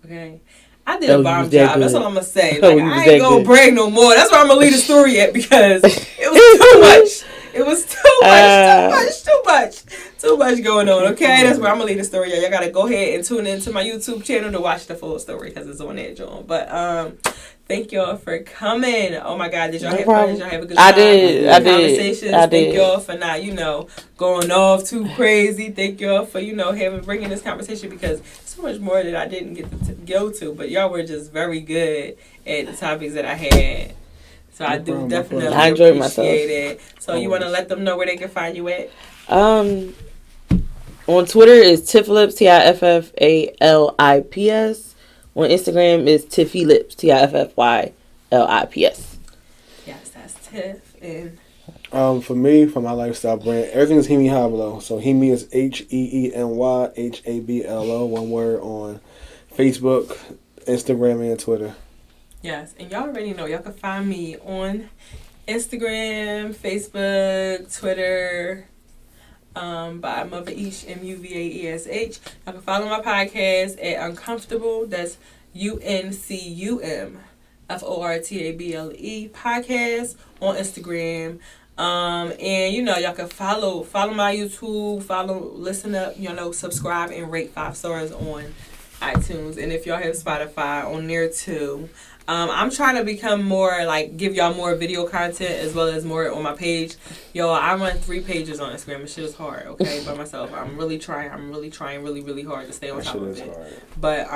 Okay, I did a bomb job. That's all I'm gonna say. Like, I ain't gonna brag no more. That's where I'm gonna leave the story at because it was too much. It was too much going on. Okay, that's where I'm gonna leave the story at. Y'all gotta go ahead and tune into my YouTube channel to watch the full story because it's on there, John. But thank y'all for coming. Oh my God, did y'all have fun? Did y'all have a good time? I did. Conversations. Thank y'all for not, going off too crazy. Thank y'all for, bringing this conversation because so much more that I didn't get to go to. But y'all were just very good at the topics that I had. So I do definitely appreciate it. So you want to let them know where they can find you at? On Twitter is Tifflips, TIFFALIPS. On Instagram is Tiffy Lips, TIFFYLIPS. Yes, that's Tiff. And for me, for my lifestyle brand, everything is Hemi Hablo. So Hemi is HEENYHABLO, one word, on Facebook, Instagram, and Twitter. Yes, and y'all already know. Y'all can find me on Instagram, Facebook, Twitter, by Mother Ish, MUVAESH. Y'all can follow my podcast at Uncomfortable. That's UNCUMFORTABLE podcast on Instagram. And y'all can follow my YouTube, listen up, subscribe and rate 5 stars on iTunes. And if y'all have Spotify, on there too. I'm trying to become more, give y'all more video content as well as more on my page. Yo, I run 3 pages on Instagram. And shit is hard, okay, by myself. I'm really trying really, really hard to stay on top of it. Hard. But,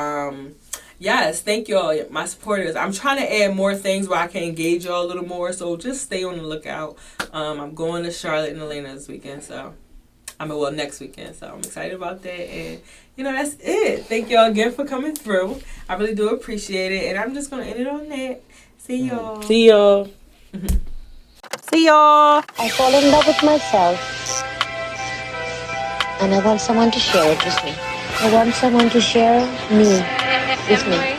yes, thank y'all, my supporters. I'm trying to add more things where I can engage y'all a little more. So just stay on the lookout. I'm going to Charlotte and Atlanta this weekend, so next weekend. So I'm excited about that. And, that's it. Thank y'all again for coming through. I really do appreciate it. And I'm just going to end it on that. See y'all. See y'all. See y'all. I fall in love with myself. And I want someone to share it with me. I want someone to share me with me.